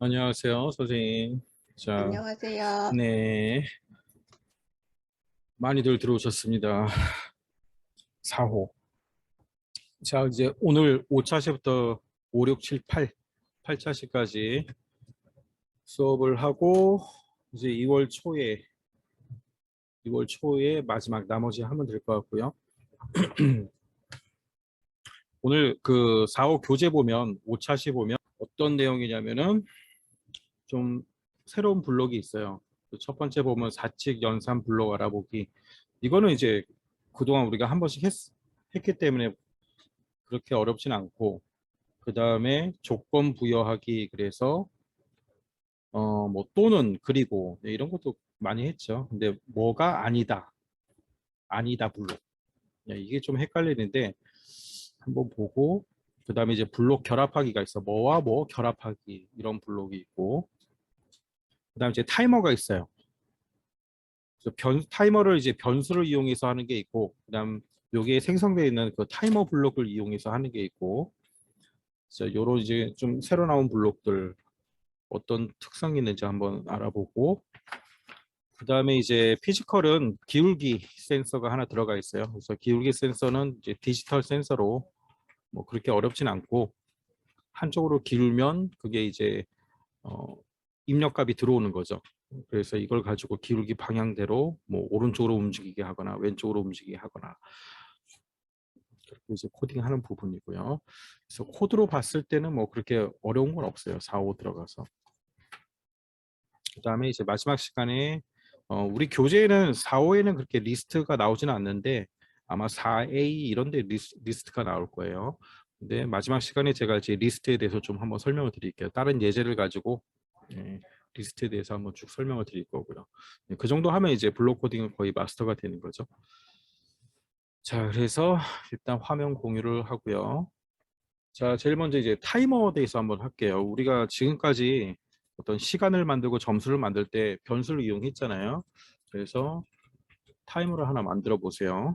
안녕하세요, 선생님. 자, 안녕하세요. 네. 많이들 들어오셨습니다. 4호. 자, 이제 오늘 5차시부터 5, 6, 7, 8차시까지 수업을 하고, 이제 2월 초에 마지막 나머지 하면 될 것 같고요. 오늘 그 4호 교재 보면, 5차시 보면 어떤 내용이냐면은 좀 새로운 블록이 있어요. 첫 번째 보면 사칙 연산 블록 알아보기. 이거는 이제 그동안 우리가 한 번씩 했기 때문에 그렇게 어렵진 않고, 그 다음에 조건 부여하기. 그래서 뭐 또는 그리고 네, 이런 것도 많이 했죠. 근데 뭐가 아니다 블록, 네, 이게 좀 헷갈리는데 한번 보고, 그 다음에 이제 블록 결합하기가 있어. 뭐와 뭐 결합하기, 이런 블록이 있고, 그 다음에 이제 타이머가 있어요. 그래서 타이머를 이제 변수를 이용해서 하는 게 있고, 그다음 여기에 생성되어 있는 그 타이머 블록을 이용해서 하는 게 있고, 그래서 요런 이제 좀 새로 나온 블록들 어떤 특성이 있는지 한번 알아보고, 그다음에 이제 피지컬은 기울기 센서가 하나 들어가 있어요. 그래서 기울기 센서는 이제 디지털 센서로 뭐 그렇게 어렵진 않고, 한쪽으로 기울면 그게 이제 어, 입력값이 들어오는 거죠. 그래서 이걸 가지고 기울기 방향대로 뭐 오른쪽으로 움직이게 하거나 왼쪽으로 움직이게 하거나, 그렇게 이제 코딩하는 부분이고요. 그래서 코드로 봤을 때는 뭐 그렇게 어려운 건 없어요. 4호 들어가서. 그다음에 이제 마지막 시간에 우리 교재에는 4호에는 그렇게 리스트가 나오지는 않는데 아마 4A 이런 데 리스트가 나올 거예요. 근데 마지막 시간에 제가 이제 리스트에 대해서 좀 한번 설명을 드릴게요. 다른 예제를 가지고 리스트에 대해서 한번 쭉 설명을 드릴 거고요. 그 정도 하면 이제 블록 코딩은 거의 마스터가 되는 거죠. 자, 그래서 일단 화면 공유를 하고요. 자, 제일 먼저 이제 타이머에 대해서 한번 할게요. 우리가 지금까지 어떤 시간을 만들고 점수를 만들 때 변수를 이용했잖아요. 그래서 타이머를 하나 만들어 보세요.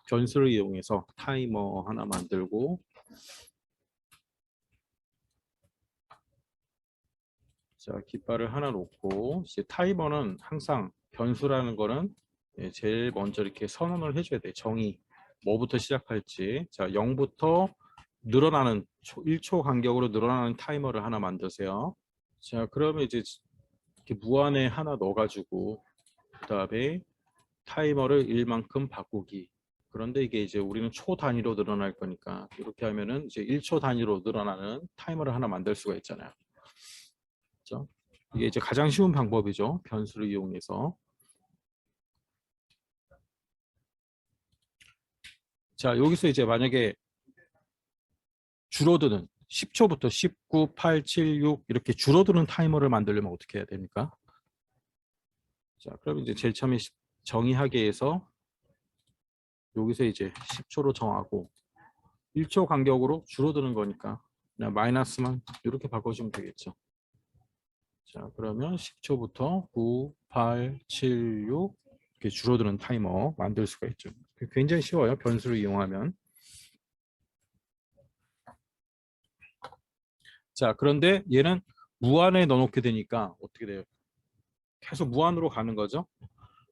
변수를 이용해서 타이머 하나 만들고, 자, 깃발을 하나 놓고, 이제 타이머는 항상 변수라는 거는 제일 먼저 이렇게 선언을 해줘야 돼. 정의. 뭐부터 시작할지. 자, 0부터 늘어나는 1초 간격으로 늘어나는 타이머를 하나 만드세요. 자, 그러면 이제 이렇게 무한에 하나 넣어가지고, 그 다음에 타이머를 1만큼 바꾸기. 그런데 이게 이제 우리는 초 단위로 늘어날 거니까 이렇게 하면은 이제 1초 단위로 늘어나는 타이머를 하나 만들 수가 있잖아요. 그렇죠? 이게 이제 가장 쉬운 방법이죠. 변수를 이용해서. 자, 여기서 이제 만약에 줄어드는 10초부터 19, 8, 7, 6 이렇게 줄어드는 타이머를 만들려면 어떻게 해야 됩니까? 자, 그럼 이제 제일 처음에 정의하게 해서 여기서 이제 10초로 정하고 1초 간격으로 줄어드는 거니까 그냥 마이너스만 이렇게 바꿔주면 되겠죠. 자, 그러면 10초부터 9, 8, 7, 6 이렇게 줄어드는 타이머 만들 수가 있죠. 굉장히 쉬워요. 변수를 이용하면. 자, 그런데 얘는 무한에 넣어놓게 되니까 어떻게 돼요? 계속 무한으로 가는 거죠.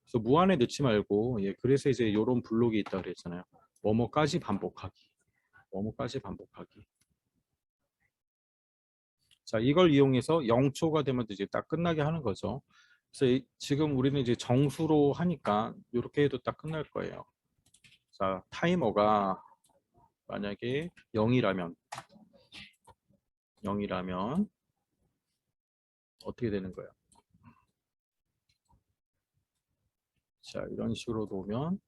그래서 무한에 넣지 말고, 그래서 이제 이런 블록이 있다 그랬잖아요. 뭐뭐까지 반복하기. 뭐뭐까지 반복하기. 자, 이걸 이용해서 0초가 되면 이제 딱 끝나게 하는 거죠. 그래서 지금 우리는 이제 정수로 하니까 이렇게 해도 딱 끝날 거예요. 자, 타이머가 만약에 0이라면 어떻게 되는 거예요? 자, 이런 식으로 놓으면,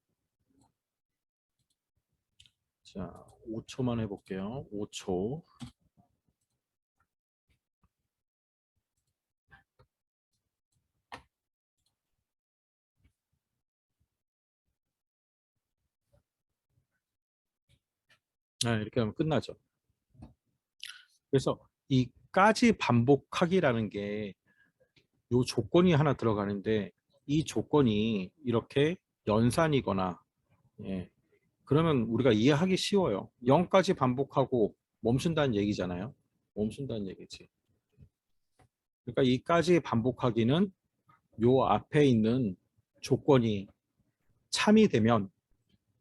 자, 5초만 해볼게요. 5초. 네, 이렇게 하면 끝나죠. 그래서 이까지 반복하기라는 게 요 조건이 하나 들어가는데, 이 조건이 이렇게 연산이거나, 예, 그러면 우리가 이해하기 쉬워요. 0까지 반복하고 멈춘다는 얘기잖아요. 멈춘다는 얘기지. 그러니까 이까지 반복하기는 요 앞에 있는 조건이 참이 되면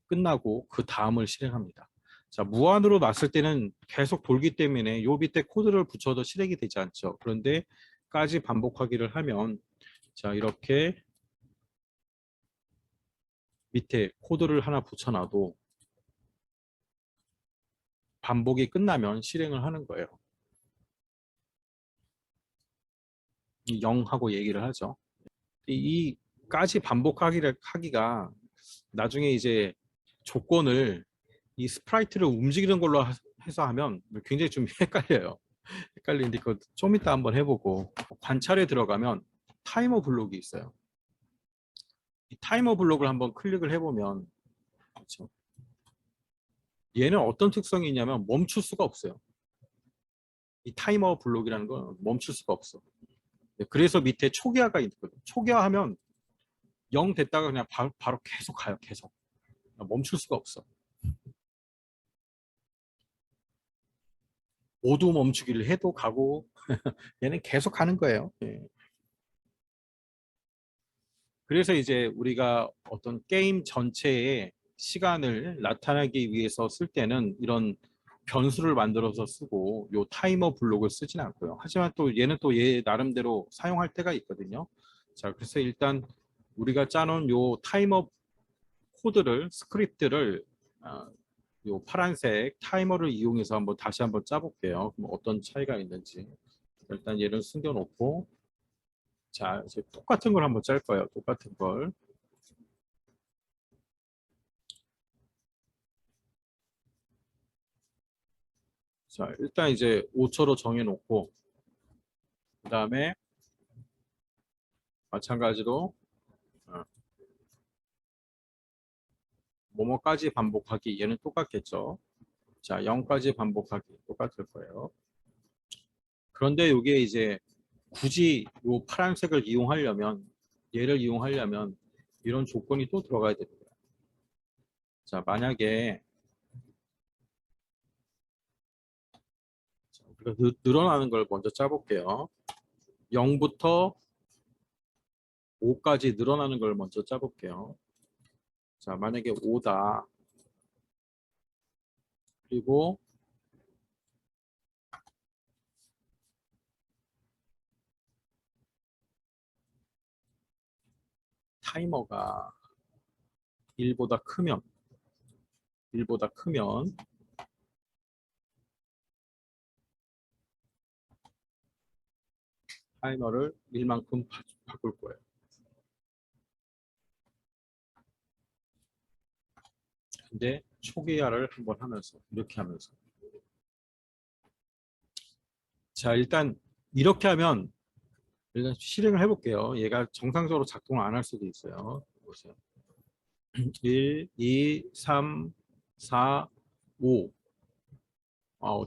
끝나고 그 다음을 실행합니다. 자, 무한으로 놨을 때는 계속 돌기 때문에 요 밑에 코드를 붙여도 실행이 되지 않죠. 그런데 까지 반복하기를 하면 자, 이렇게 밑에 코드를 하나 붙여놔도 반복이 끝나면 실행을 하는 거예요. 0하고 얘기를 하죠. 이까지 반복하기를 하기가 나중에 이제 조건을 이 스프라이트를 움직이는 걸로 해서 하면 굉장히 좀 헷갈려요. 헷갈리는데 그거 좀 이따 한번 해보고 관찰에 들어가면 타이머 블록이 있어요. 이 타이머 블록을 한번 클릭을 해보면 그렇죠? 얘는 어떤 특성이 있냐면 멈출 수가 없어요. 이 타이머 블록이라는 건 멈출 수가 없어. 그래서 밑에 초기화가 있거든요. 초기화하면 0 됐다가 그냥 바로 계속 가요. 계속. 멈출 수가 없어. 모두 멈추기를 해도 가고 얘는 계속 가는 거예요. 예. 그래서 이제 우리가 어떤 게임 전체의 시간을 나타내기 위해서 쓸 때는 이런 변수를 만들어서 쓰고 요 타이머 블록을 쓰진 않고요. 하지만 또 얘는 또 얘 나름대로 사용할 때가 있거든요. 자, 그래서 일단 우리가 짜놓은 요 타이머 코드를 스크립트를 요 파란색 타이머를 이용해서 한번 다시 한번 짜볼게요. 그럼 어떤 차이가 있는지 일단 얘를 숨겨놓고 자 이제 똑같은 걸 한번 짤 거예요. 똑같은 걸. 자 일단 이제 5초로 정해놓고 그 다음에 마찬가지로 어, 뭐뭐까지 반복하기 얘는 똑같겠죠. 자 0까지 반복하기 똑같을 거예요. 그런데 이게 이제 굳이 요 파란색을 이용하려면 얘를 이용하려면 이런 조건이 또 들어가야 됩니다. 자 만약에 우리가 늘어나는 걸 먼저 짜볼게요. 0부터 5까지 늘어나는 걸 먼저 짜볼게요. 자 만약에 5다. 그리고 타이머가 1보다 크면 타이머를 1만큼 바꿀 거예요. 근데 초기화를 한번 하면서 이렇게 하면서 자 일단 이렇게 하면 일단 실행을 해볼게요. 얘가 정상적으로 작동을 안 할 수도 있어요. 보세요. 1, 2, 3, 4, 5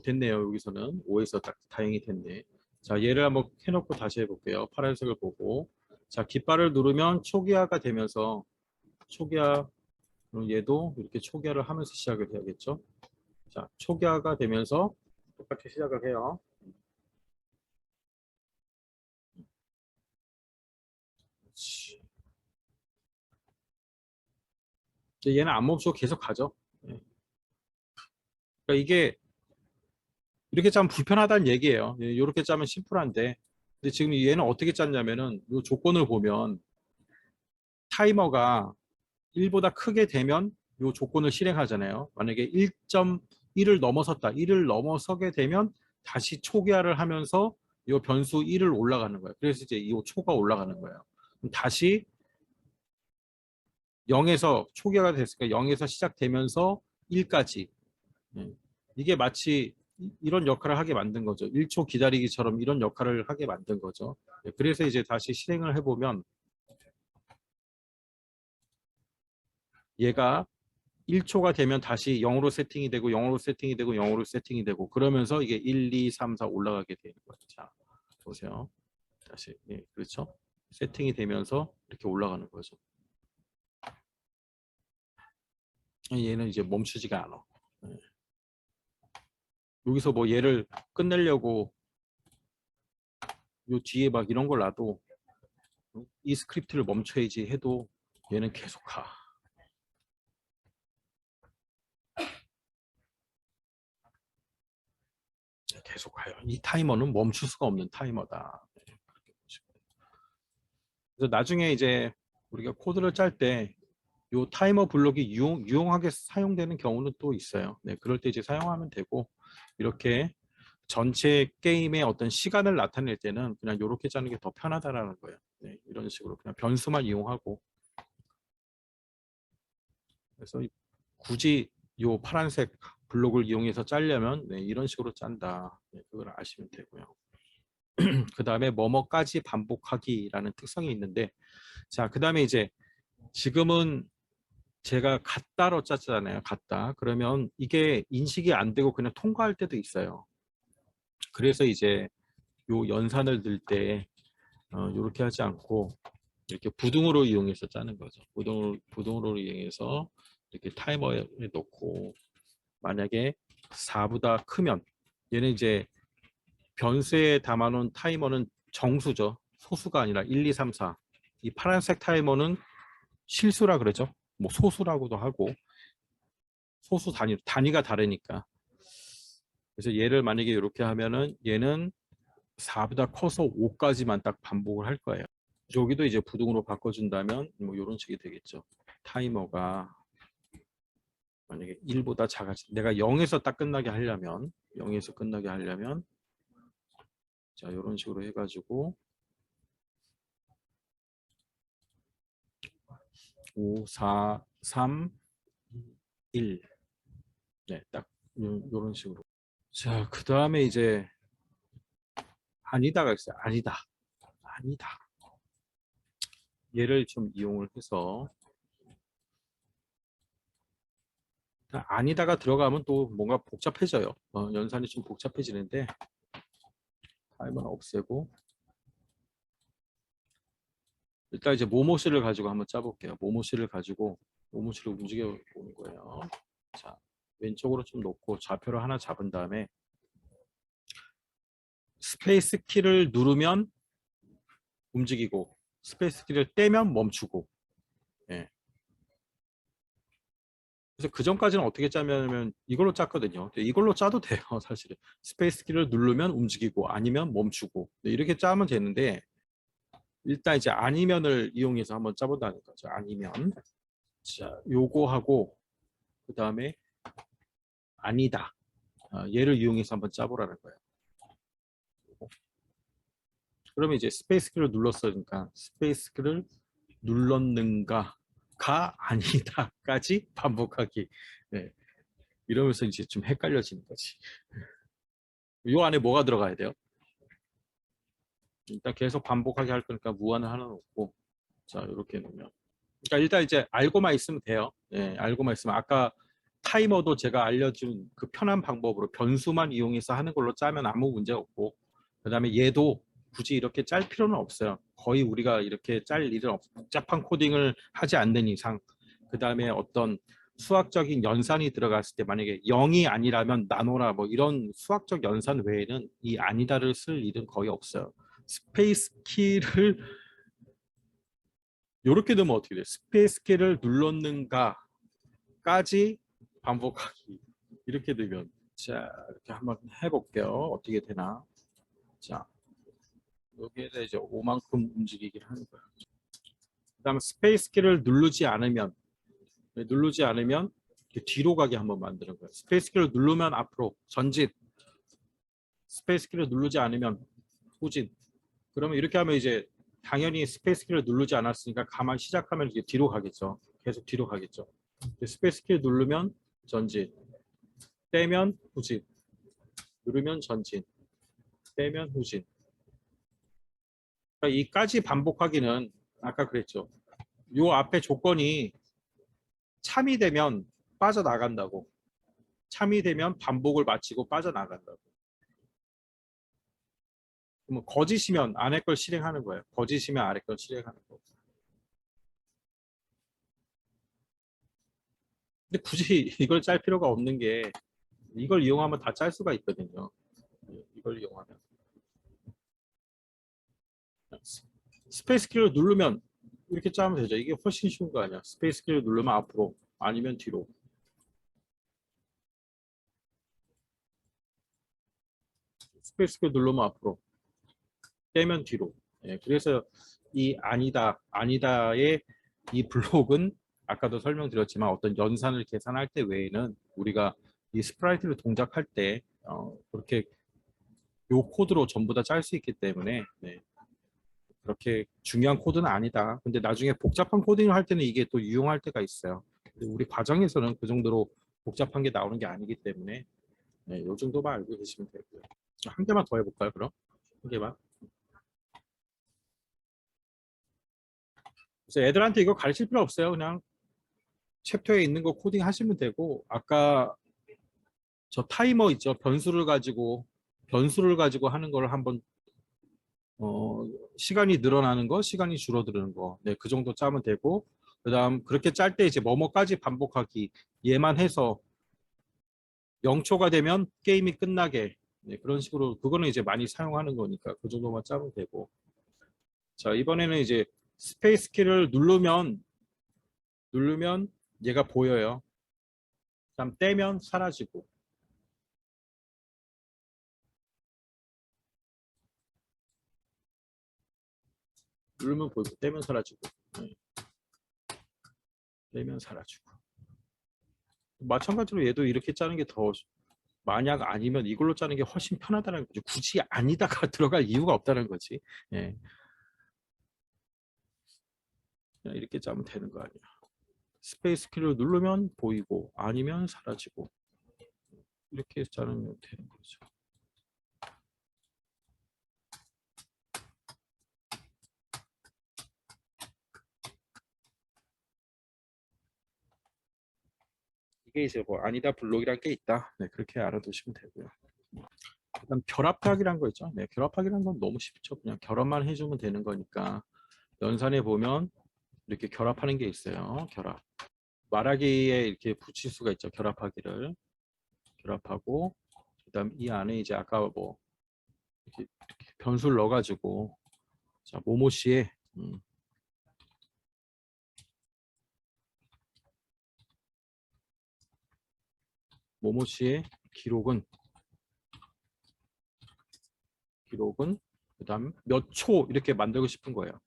됐네요. 여기서는 5에서 다행히 됐네. 자 얘를 한번 해놓고 다시 해볼게요. 파란색을 보고 자 깃발을 누르면 초기화가 되면서 초기화 그럼 얘도 이렇게 초기화를 하면서 시작을 해야겠죠. 자 초기화가 되면서 똑같이 시작을 해요. 얘는 안 멈추고 계속 가죠. 예. 그러니까 이게 이렇게 짜면 불편하다는 얘기예요. 이렇게 짜면 심플한데 근데 지금 얘는 어떻게 짰냐면은 이 조건을 보면 타이머가 1보다 크게 되면 이 조건을 실행하잖아요. 만약에 1.1을 넘어섰다. 1을 넘어서게 되면 다시 초기화를 하면서 이 변수 1을 올라가는 거예요. 그래서 이제 이 초가 올라가는 거예요. 그럼 다시 0에서 초기화가 됐으니까 0에서 시작되면서 1까지 이게 마치 이런 역할을 하게 만든 거죠. 1초 기다리기처럼 이런 역할을 하게 만든 거죠. 그래서 이제 다시 실행을 해보면 얘가 1초가 되면 다시 0으로 세팅이 되고 0으로 세팅이 되고 0으로 세팅이 되고 그러면서 이게 1, 2, 3, 4 올라가게 되는 거예요. 자, 보세요. 다시 그렇죠? 세팅이 되면서 이렇게 올라가는 거죠. 얘는 이제 멈추지가 않아. 여기서 뭐 얘를 끝내려고 요 뒤에 막 이런 걸 놔도 이 스크립트를 멈춰야지 해도 얘는 계속 가. 계속 가요. 이 타이머는 멈출 수가 없는 타이머다. 그래서 나중에 이제 우리가 코드를 짤 때 요 타이머 블록이 유용하게 사용되는 경우는 또 있어요. 네, 그럴 때 이제 사용하면 되고, 이렇게 전체 게임의 어떤 시간을 나타낼 때는 그냥 이렇게 짜는 게 더 편하다라는 거예요. 네, 이런 식으로 그냥 변수만 이용하고. 그래서 굳이 요 파란색 블록을 이용해서 짜려면 네, 이런 식으로 짠다. 네, 그걸 아시면 되고요. 그 다음에 뭐뭐까지 반복하기라는 특성이 있는데, 자, 그 다음에 이제 지금은 제가 같다로 짰잖아요. 같다. 그러면 이게 인식이 안 되고 그냥 통과할 때도 있어요. 그래서 이제 요 연산을 넣을 때 이렇게 하지 않고 이렇게 부등호로 이용해서 짜는 거죠. 부등호로 이용해서 이렇게 타이머에 놓고, 만약에 4보다 크면 얘는 이제 변수에 담아놓은 타이머는 정수죠. 소수가 아니라 1, 2, 3, 4. 이 파란색 타이머는 실수라 그러죠. 뭐 소수라고도 하고, 소수 단위가 다르니까. 그래서 얘를 만약에 이렇게 하면은 얘는 4보다 커서 5까지만 딱 반복을 할 거예요. 여기도 이제 부등으로 바꿔준다면 뭐 이런 식이 되겠죠. 타이머가 만약에 1보다 작아지, 내가 0에서 딱 끝나게 하려면, 0에서 끝나게 하려면, 자, 이런 식으로 해가지고 5, 4, 3, 1. 네, 딱 이런 식으로. 자, 그 다음에 이제 아니다가 있어요. 아니다. 아니다. 얘를 좀 이용을 해서, 아니다가 들어가면 또 뭔가 복잡해져요. 연산이 좀 복잡해지는데, 타이머는 없애고, 일단 이제 모모씨를 가지고 한번 짜볼게요. 모모씨를 가지고 모모씨를 움직여 보는 거예요. 자, 왼쪽으로 좀 놓고 좌표를 하나 잡은 다음에 스페이스 키를 누르면 움직이고, 스페이스 키를 떼면 멈추고. 예. 그래서 그 전까지는 어떻게 짜냐면 이걸로 짰거든요. 이걸로 짜도 돼요, 사실은. 스페이스 키를 누르면 움직이고 아니면 멈추고. 네, 이렇게 짜면 되는데, 일단 이제 아니면을 이용해서 한번 짜본다는 거죠. 아니면. 자, 요거하고 그 다음에 아니다. 얘를 이용해서 한번 짜보라는 거예요. 그러면 이제 스페이스 키를 눌렀으니까 스페이스 키를 눌렀는가가 아니다까지 반복하기. 네. 이러면서 이제 좀 헷갈려지는 거지. 요 안에 뭐가 들어가야 돼요? 일단 계속 반복하게 할 거니까 무한을 하나 놓고, 자, 이렇게 놓으면. 그러니까 일단 이제 알고만 있으면 돼요. 예, 알고만 있으면. 아까 타이머도 제가 알려준 그 편한 방법으로 변수만 이용해서 하는 걸로 짜면 아무 문제 없고, 그 다음에 얘도 굳이 이렇게 짤 필요는 없어요. 거의 우리가 이렇게 짤 일은 복잡한 코딩을 하지 않는 이상. 그 다음에 어떤 수학적인 연산이 들어갔을 때 만약에 0이 아니라면 나눠라 뭐 이런 수학적 연산 외에는 이 아니다를 쓸 일은 거의 없어요. 스페이스 키를 이렇게 되면 어떻게 돼요? 스페이스 키를 눌렀는가까지 반복하기. 이렇게 되면, 자, 이렇게 한번 해볼게요. 어떻게 되나. 자, 여기에다 이제 5만큼 움직이기를 하는 거예요. 그 다음에 스페이스 키를 누르지 않으면 이렇게 뒤로 가게 한번 만드는 거예요. 스페이스 키를 누르면 앞으로 전진, 스페이스 키를 누르지 않으면 후진. 그러면 이렇게 하면 이제 당연히 스페이스 키를 누르지 않았으니까 가만 시작하면 이게 뒤로 가겠죠. 계속 뒤로 가겠죠. 스페이스 키를 누르면 전진, 떼면 후진, 누르면 전진, 떼면 후진. 그러니까 이까지 반복하기는 아까 그랬죠. 요 앞에 조건이 참이 되면 빠져나간다고. 참이 되면 반복을 마치고 빠져나간다고. 그러면 거짓이면 안에 걸 실행하는 거예요. 거짓이면 아래 걸 실행하는 거. 근데 굳이 이걸 짤 필요가 없는 게, 이걸 이용하면 다 짤 수가 있거든요. 이걸 이용하면. 스페이스 키를 누르면 이렇게 짜면 되죠. 이게 훨씬 쉬운 거 아니야. 스페이스 키를 누르면 앞으로 아니면 뒤로. 스페이스 키 누르면 앞으로, 떼면 뒤로. 예, 그래서 이 아니다의 이 블록은 아까도 설명드렸지만 어떤 연산을 계산할 때 외에는 우리가 이 스프라이트를 동작할 때 그렇게 요 코드로 전부 다 짤 수 있기 때문에 네, 그렇게 중요한 코드는 아니다. 근데 나중에 복잡한 코딩을 할 때는 이게 또 유용할 때가 있어요. 근데 우리 과정에서는 그 정도로 복잡한 게 나오는 게 아니기 때문에 네, 요 정도만 알고 계시면 되고요. 한 개만 더 해볼까요, 그럼? 한 개만. 그래서 애들한테 이거 가르칠 필요 없어요. 그냥 챕터에 있는 거 코딩 하시면 되고, 아까 저 타이머 있죠. 변수를 가지고 하는 걸 한번 시간이 늘어나는 거, 시간이 줄어드는 거, 네, 그 정도 짜면 되고, 그다음 그렇게 짤 때 이제 뭐뭐까지 반복하기 얘만 해서 0초가 되면 게임이 끝나게, 네, 그런 식으로 그거는 이제 많이 사용하는 거니까 그 정도만 짜면 되고. 자, 이번에는 이제 스페이스 키를 누르면 얘가 보여요. 그다음 떼면 사라지고. 누르면 보이고 떼면 사라지고. 네, 떼면 사라지고. 마찬가지로 얘도 이렇게 짜는 게 더, 만약 아니면 이걸로 짜는 게 훨씬 편하다는 거죠. 굳이 아니다가 들어갈 이유가 없다는 거지. 예. 그냥 이렇게 짜면 되는 거 아니야. 스페이스 키를 누르면 보이고 아니면 사라지고 이렇게 짜면 되는 거죠. 이게 이제 뭐 아니다 블록이란 게 있다. 네, 그렇게 알아두시면 되고요. 그다음 결합하기란 거 있죠. 네, 결합하기란 건 너무 쉽죠. 그냥 결합만 해주면 되는 거니까 연산에 보면 이렇게 결합하는 게 있어요. 결합. 말하기에 이렇게 붙일 수가 있죠. 결합하기를 결합하고 그다음 이 안에 이제 아까 뭐 이렇게 변수를 넣어가지고 자 모모 씨의 모모 씨의 기록은 그다음 몇 초 이렇게 만들고 싶은 거예요.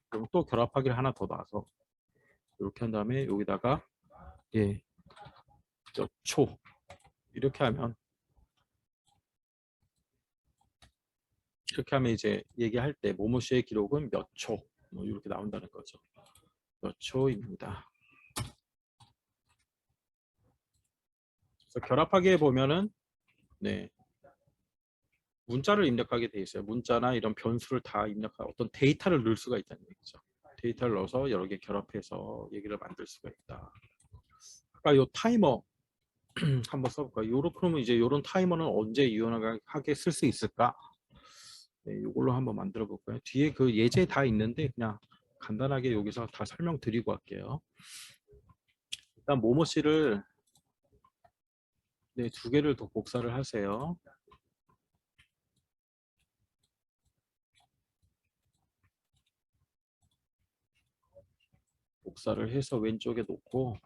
그럼 또 결합하기를 하나 더 놔서 이렇게 한 다음에 여기다가 예, 몇 초 이렇게 하면 이제 얘기할 때 모모 씨의 기록은 몇 초, 뭐 이렇게 나온다는 거죠. 몇 초입니다. 그래서 결합하기에 보면은 네, 문자를 입력하게 돼 있어요. 문자나 이런 변수를 다 입력하고 어떤 데이터를 넣을 수가 있다는 얘기죠. 데이터를 넣어서 여러 개 결합해서 얘기를 만들 수가 있다. 아까 요 타이머 한번 써볼까요? 그러면 이제 요런 타이머는 언제 유연하게 쓸 수 있을까? 네, 이걸로 한번 만들어 볼까요? 뒤에 그 예제 다 있는데 그냥 간단하게 여기서 다 설명드리고 할게요. 일단 모모 씨를 네, 두 개를 더 복사를 하세요. 복사를 해서 왼쪽에 놓고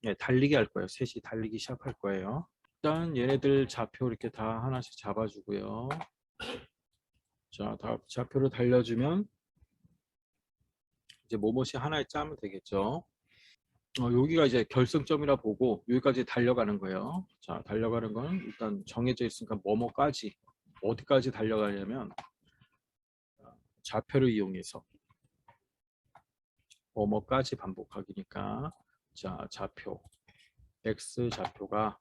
네, 달리기 할 거예요. 셋이 달리기 시작할 거예요. 일단 얘네들 좌표 이렇게 다 하나씩 잡아주고요. 자, 다 좌표를 달려주면 이제 뭐뭐이 하나에 짜면 되겠죠. 여기가 이제 결승점이라 보고 여기까지 달려가는 거예요. 자, 달려가는 건 일단 정해져 있으니까 뭐뭐까지 어디까지 달려가냐면 좌표를 이용해서 뭐뭐까지 반복하기니까 자, x 좌표가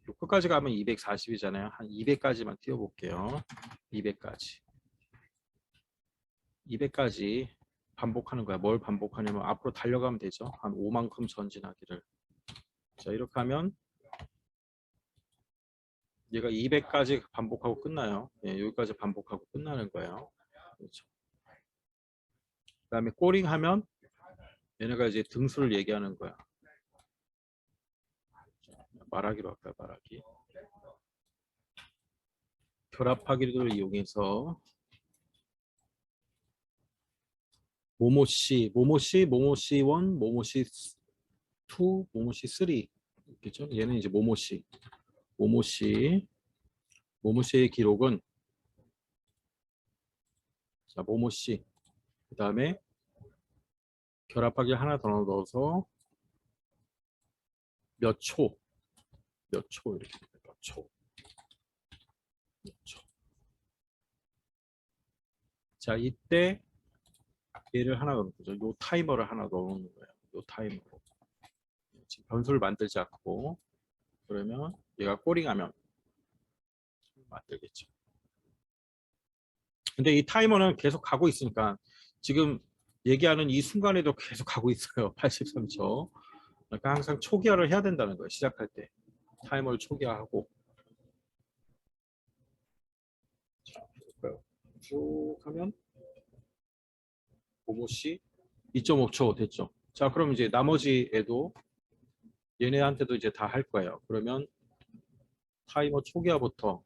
요 끝까지 가면 240이잖아요. 한 200까지만 띄워볼게요. 200까지 반복하는 거야. 뭘 반복하냐면 앞으로 달려가면 되죠. 한 5만큼 전진하기를. 자, 이렇게 하면 얘가 200까지 반복하고 끝나요. 예, 여기까지 반복하고 끝나는 거예요. 그렇죠. 그다음에 꼬링 하면 얘네가 이제 등수를 얘기하는 거야. 자, 말하기로 할까요? 말하기. 결합하기를 이용해서 모모씨, 모모씨, 모모씨 1, 모모씨 2, 모모씨 3 있겠죠? 얘는 이제 모모씨, 모모씨, 모모씨의 기록은 자 모모씨 그 다음에 결합하기 하나 더 넣어서 몇 초, 몇 초 이렇게 몇 초, 몇 초. 자 이때 얘를 하나 넣는 거죠. 요 타이머를 하나 넣는 거예요. 요 타이머로. 지금 변수를 만들지 않고 그러면 얘가 꼬링하면 만들겠죠. 근데 이 타이머는 계속 가고 있으니까 지금 얘기하는 이 순간에도 계속 가고 있어요. 83초. 그러니까 항상 초기화를 해야 된다는 거예요. 시작할 때 타이머를 초기화하고 자, 쭉 하면 모모씨 2.5초 됐죠. 자 그럼 이제 나머지 애도 얘네한테도 이제 다 할 거예요. 그러면 타이머 초기화부터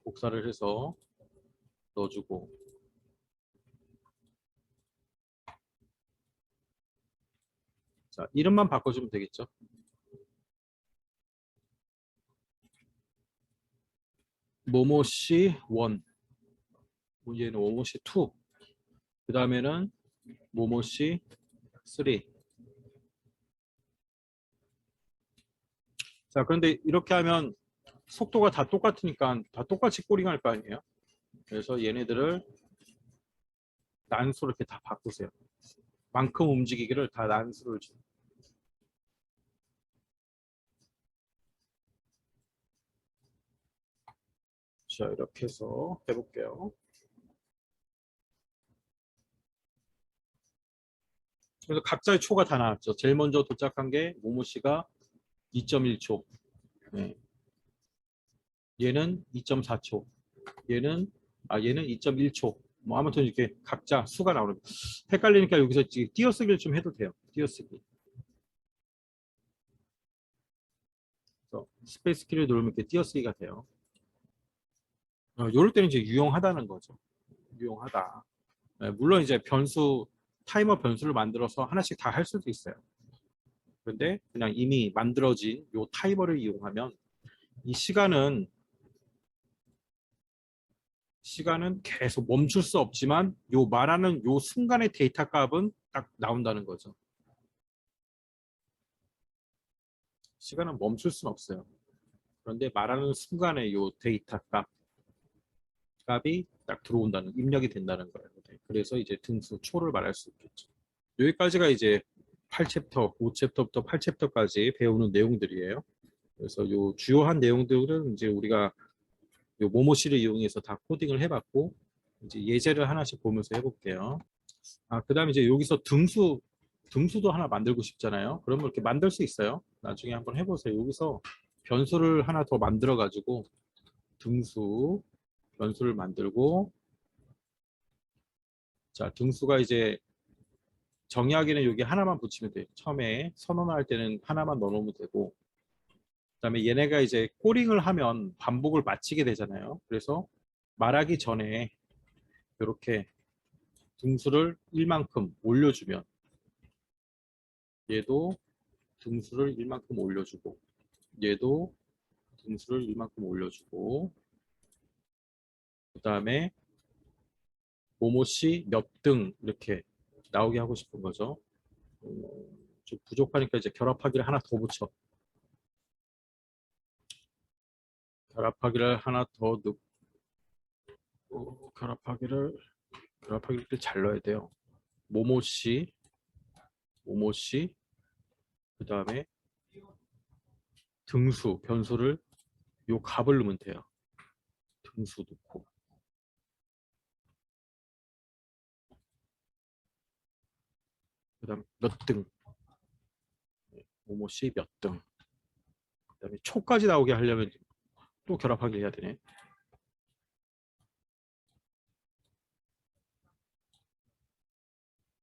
복사를 해서 넣어주고 자 이름만 바꿔주면 되겠죠. 모모씨 1 얘는 모모씨 2 그 다음에는 모모씨 3 자 그런데 이렇게 하면 속도가 다 똑같으니까 다 똑같이 꼬링할 거 아니에요. 그래서 얘네들을 난수로 이렇게 다 바꾸세요. 만큼 움직이기를 다 난수를 줘. 자 이렇게 해서 해볼게요. 그래서 각자의 초가 다 나왔죠. 제일 먼저 도착한 게 모모씨가 2.1초 네. 얘는 2.4초 얘는 2.1초 뭐 아무튼 이렇게 각자 수가 나오는 헷갈리니까 여기서 띄어쓰기를 좀 해도 돼요. 띄어쓰기. 그래서 스페이스 키를 누르면 이렇게 띄어쓰기가 돼요. 이럴 때는 이제 유용하다는 거죠. 유용하다. 네, 물론 이제 변수 타이머 변수를 만들어서 하나씩 다 할 수도 있어요. 그런데 그냥 이미 만들어진 요 타이머를 이용하면 이 시간은 계속 멈출 수 없지만 요 말하는 요 순간의 데이터 값은 딱 나온다는 거죠. 시간은 멈출 수는 없어요. 그런데 말하는 순간에 요 데이터 값이 딱 들어온다는 입력이 된다는 거예요. 그래서 이제 등수 초를 말할 수 있겠죠. 여기까지가 이제 8챕터, 5챕터부터 8챕터까지 배우는 내용들이에요. 그래서 요 주요한 내용들은 이제 우리가 요 모모씨를 이용해서 다 코딩을 해봤고 이제 예제를 하나씩 보면서 해볼게요. 그다음에 이제 여기서 등수도 하나 만들고 싶잖아요. 그러면 이렇게 만들 수 있어요. 나중에 한번 해보세요. 여기서 변수를 하나 더 만들어 가지고 변수를 만들고 자 등수가 이제 정의하기는 여기 하나만 붙이면 돼요. 처음에 선언할 때는 하나만 넣어놓으면 되고 그다음에 얘네가 이제 꼬링을 하면 반복을 마치게 되잖아요. 그래서 말하기 전에 이렇게 등수를 1만큼 올려주면 얘도 등수를 1만큼 올려주고 얘도 등수를 1만큼 올려주고 그 다음에 모모씨 몇 등 이렇게 나오게 하고 싶은 거죠. 좀 부족하니까 이제 결합하기를 하나 더 붙여. 결합하기를 하나 더 넣고 결합하기를 잘 넣어야 돼요. 모모씨 그 다음에 등수 변수를 요 값을 넣으면 돼요. 등수 넣고 그 다음에 몇 등 모모씨 몇 등 그 다음에 초까지 나오게 하려면 또 결합하기 해야 되네.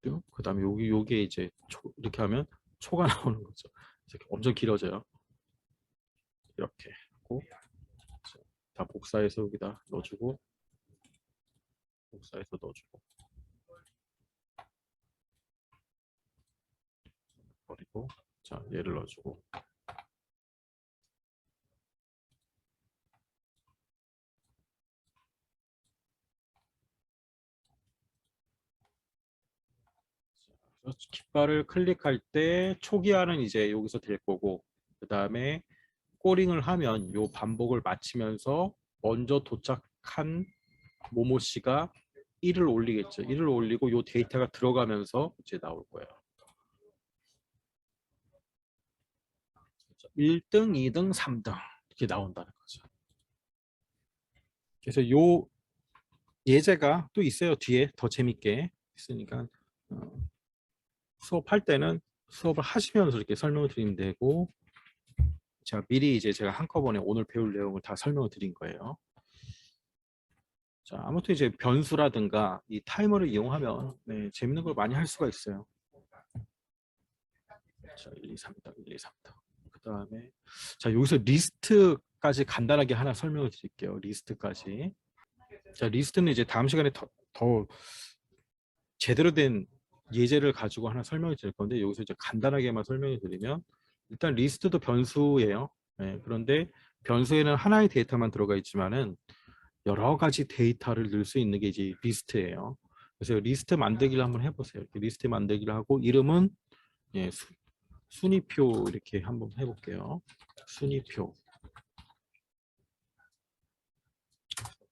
그 다음에 요게 이제 이렇게 하면 초가 나오는 거죠. 이렇게 엄청 길어져요. 이렇게 하고 다 복사해서 여기다 넣어주고, 복사해서 넣어주고, 버리고, 자 얘를 넣어주고. 깃발을 클릭할 때 초기화는 이제 여기서 될 거고, 그 다음에 꼬링을 하면 요 반복을 마치면서 먼저 도착한 모모 씨가 1을 올리겠죠. 1을 올리고 요 데이터가 들어가면서 이제 나올 거예요. 1등, 2등, 3등 이렇게 나온다는 거죠. 그래서 요 예제가 또 있어요. 뒤에 더 재밌게 있으니까 수업할 때는 수업을 하시면서 이렇게 설명을 드리면 되고, 제가 미리 이제 제가 한꺼번에 오늘 배울 내용을 다 설명을 드린 거예요. 자, 아무튼 이제 변수라든가 이 타이머를 이용하면 네, 재밌는 걸 많이 할 수가 있어요. 자, 1, 2, 3등, 1, 2, 3등. 그 다음에 자, 여기서 리스트까지 간단하게 하나 설명을 드릴게요. 리스트까지. 자, 리스트는 이제 다음 시간에 더 제대로 된 예제를 가지고 하나 설명을 드릴 건데, 여기서 이제 간단하게만 설명을 드리면, 일단 리스트도 변수예요. 네, 그런데 변수에는 하나의 데이터만 들어가 있지만은 여러 가지 데이터를 넣을 수 있는 게 이제 리스트예요. 그래서 리스트 만들기를 한번 해보세요. 이렇게 리스트 만들기를 하고, 이름은 예, 순위표 이렇게 한번 해볼게요. 순위표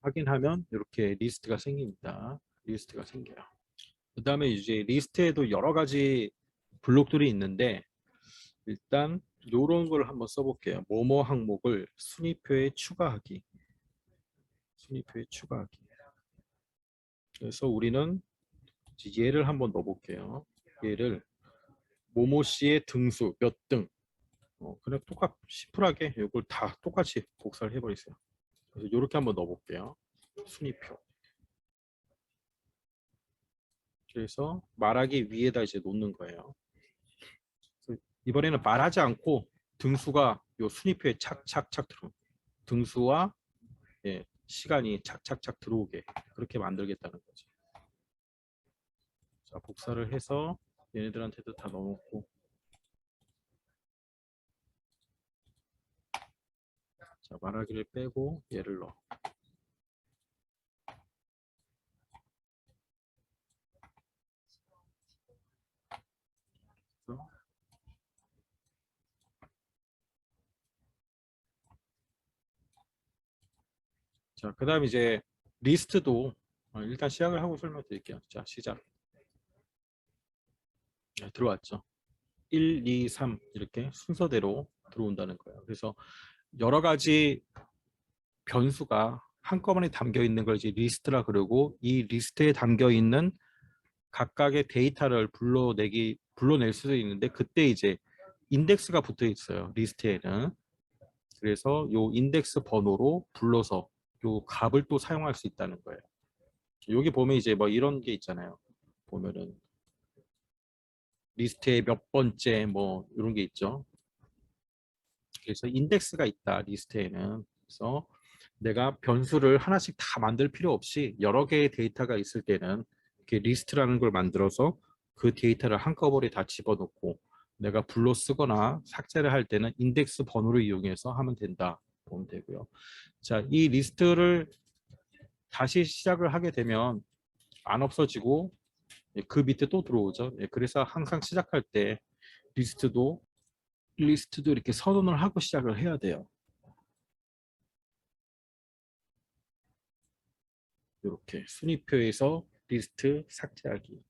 확인하면 이렇게 리스트가 생깁니다. 리스트가 생겨요. 그 다음에 이제 리스트에도 여러 가지 블록들이 있는데, 일단 이런 걸 한번 써볼게요. 뭐뭐 항목을 순위표에 추가하기. 순위표에 추가하기. 그래서 우리는 얘를 한번 넣어볼게요. 얘를 모모 씨의 등수 몇 등. 그냥 심플하게 이걸 다 똑같이 복사를 해버리세요. 그래서 이렇게 한번 넣어볼게요. 순위표. 그래서 말하기 위에다 이제 놓는 거예요. 이번에는 말하지 않고 등수가 요 순위표에 착착착 들어. 등수와 예, 시간이 착착착 들어오게 그렇게 만들겠다는 거죠. 자, 복사를 해서 얘네들한테도 다 넣어놓고, 자, 말하기를 빼고 얘를 넣어. 자, 그 다음 이제 리스트도 일단 시작을 하고 설명드릴게요. 자, 시작. 네, 들어왔죠. 1, 2, 3 이렇게 순서대로 들어온다는 거예요. 그래서 여러 가지 변수가 한꺼번에 담겨 있는 걸 이제 리스트라 그러고, 이 리스트에 담겨 있는 각각의 데이터를 불러낼 수도 있는데, 그때 이제 인덱스가 붙어 있어요. 리스트에는. 그래서 요 인덱스 번호로 불러서 요 값을 또 사용할 수 있다는 거예요. 여기 보면 이제 뭐 이런 게 있잖아요. 보면은 리스트의 몇 번째 뭐 이런 게 있죠. 그래서 인덱스가 있다, 리스트에는. 그래서 내가 변수를 하나씩 다 만들 필요 없이 여러 개의 데이터가 있을 때는 이렇게 리스트라는 걸 만들어서 그 데이터를 한꺼번에 다 집어넣고, 내가 불러 쓰거나 삭제를 할 때는 인덱스 번호를 이용해서 하면 된다 보면 되고요. 자, 이 리스트를 다시 시작을 하게 되면 안 없어지고 그 밑에 또 들어오죠. 그래서 항상 시작할 때 리스트도 이렇게 선언을 하고 시작을 해야 돼요. 이렇게 순위표에서 리스트 삭제하기.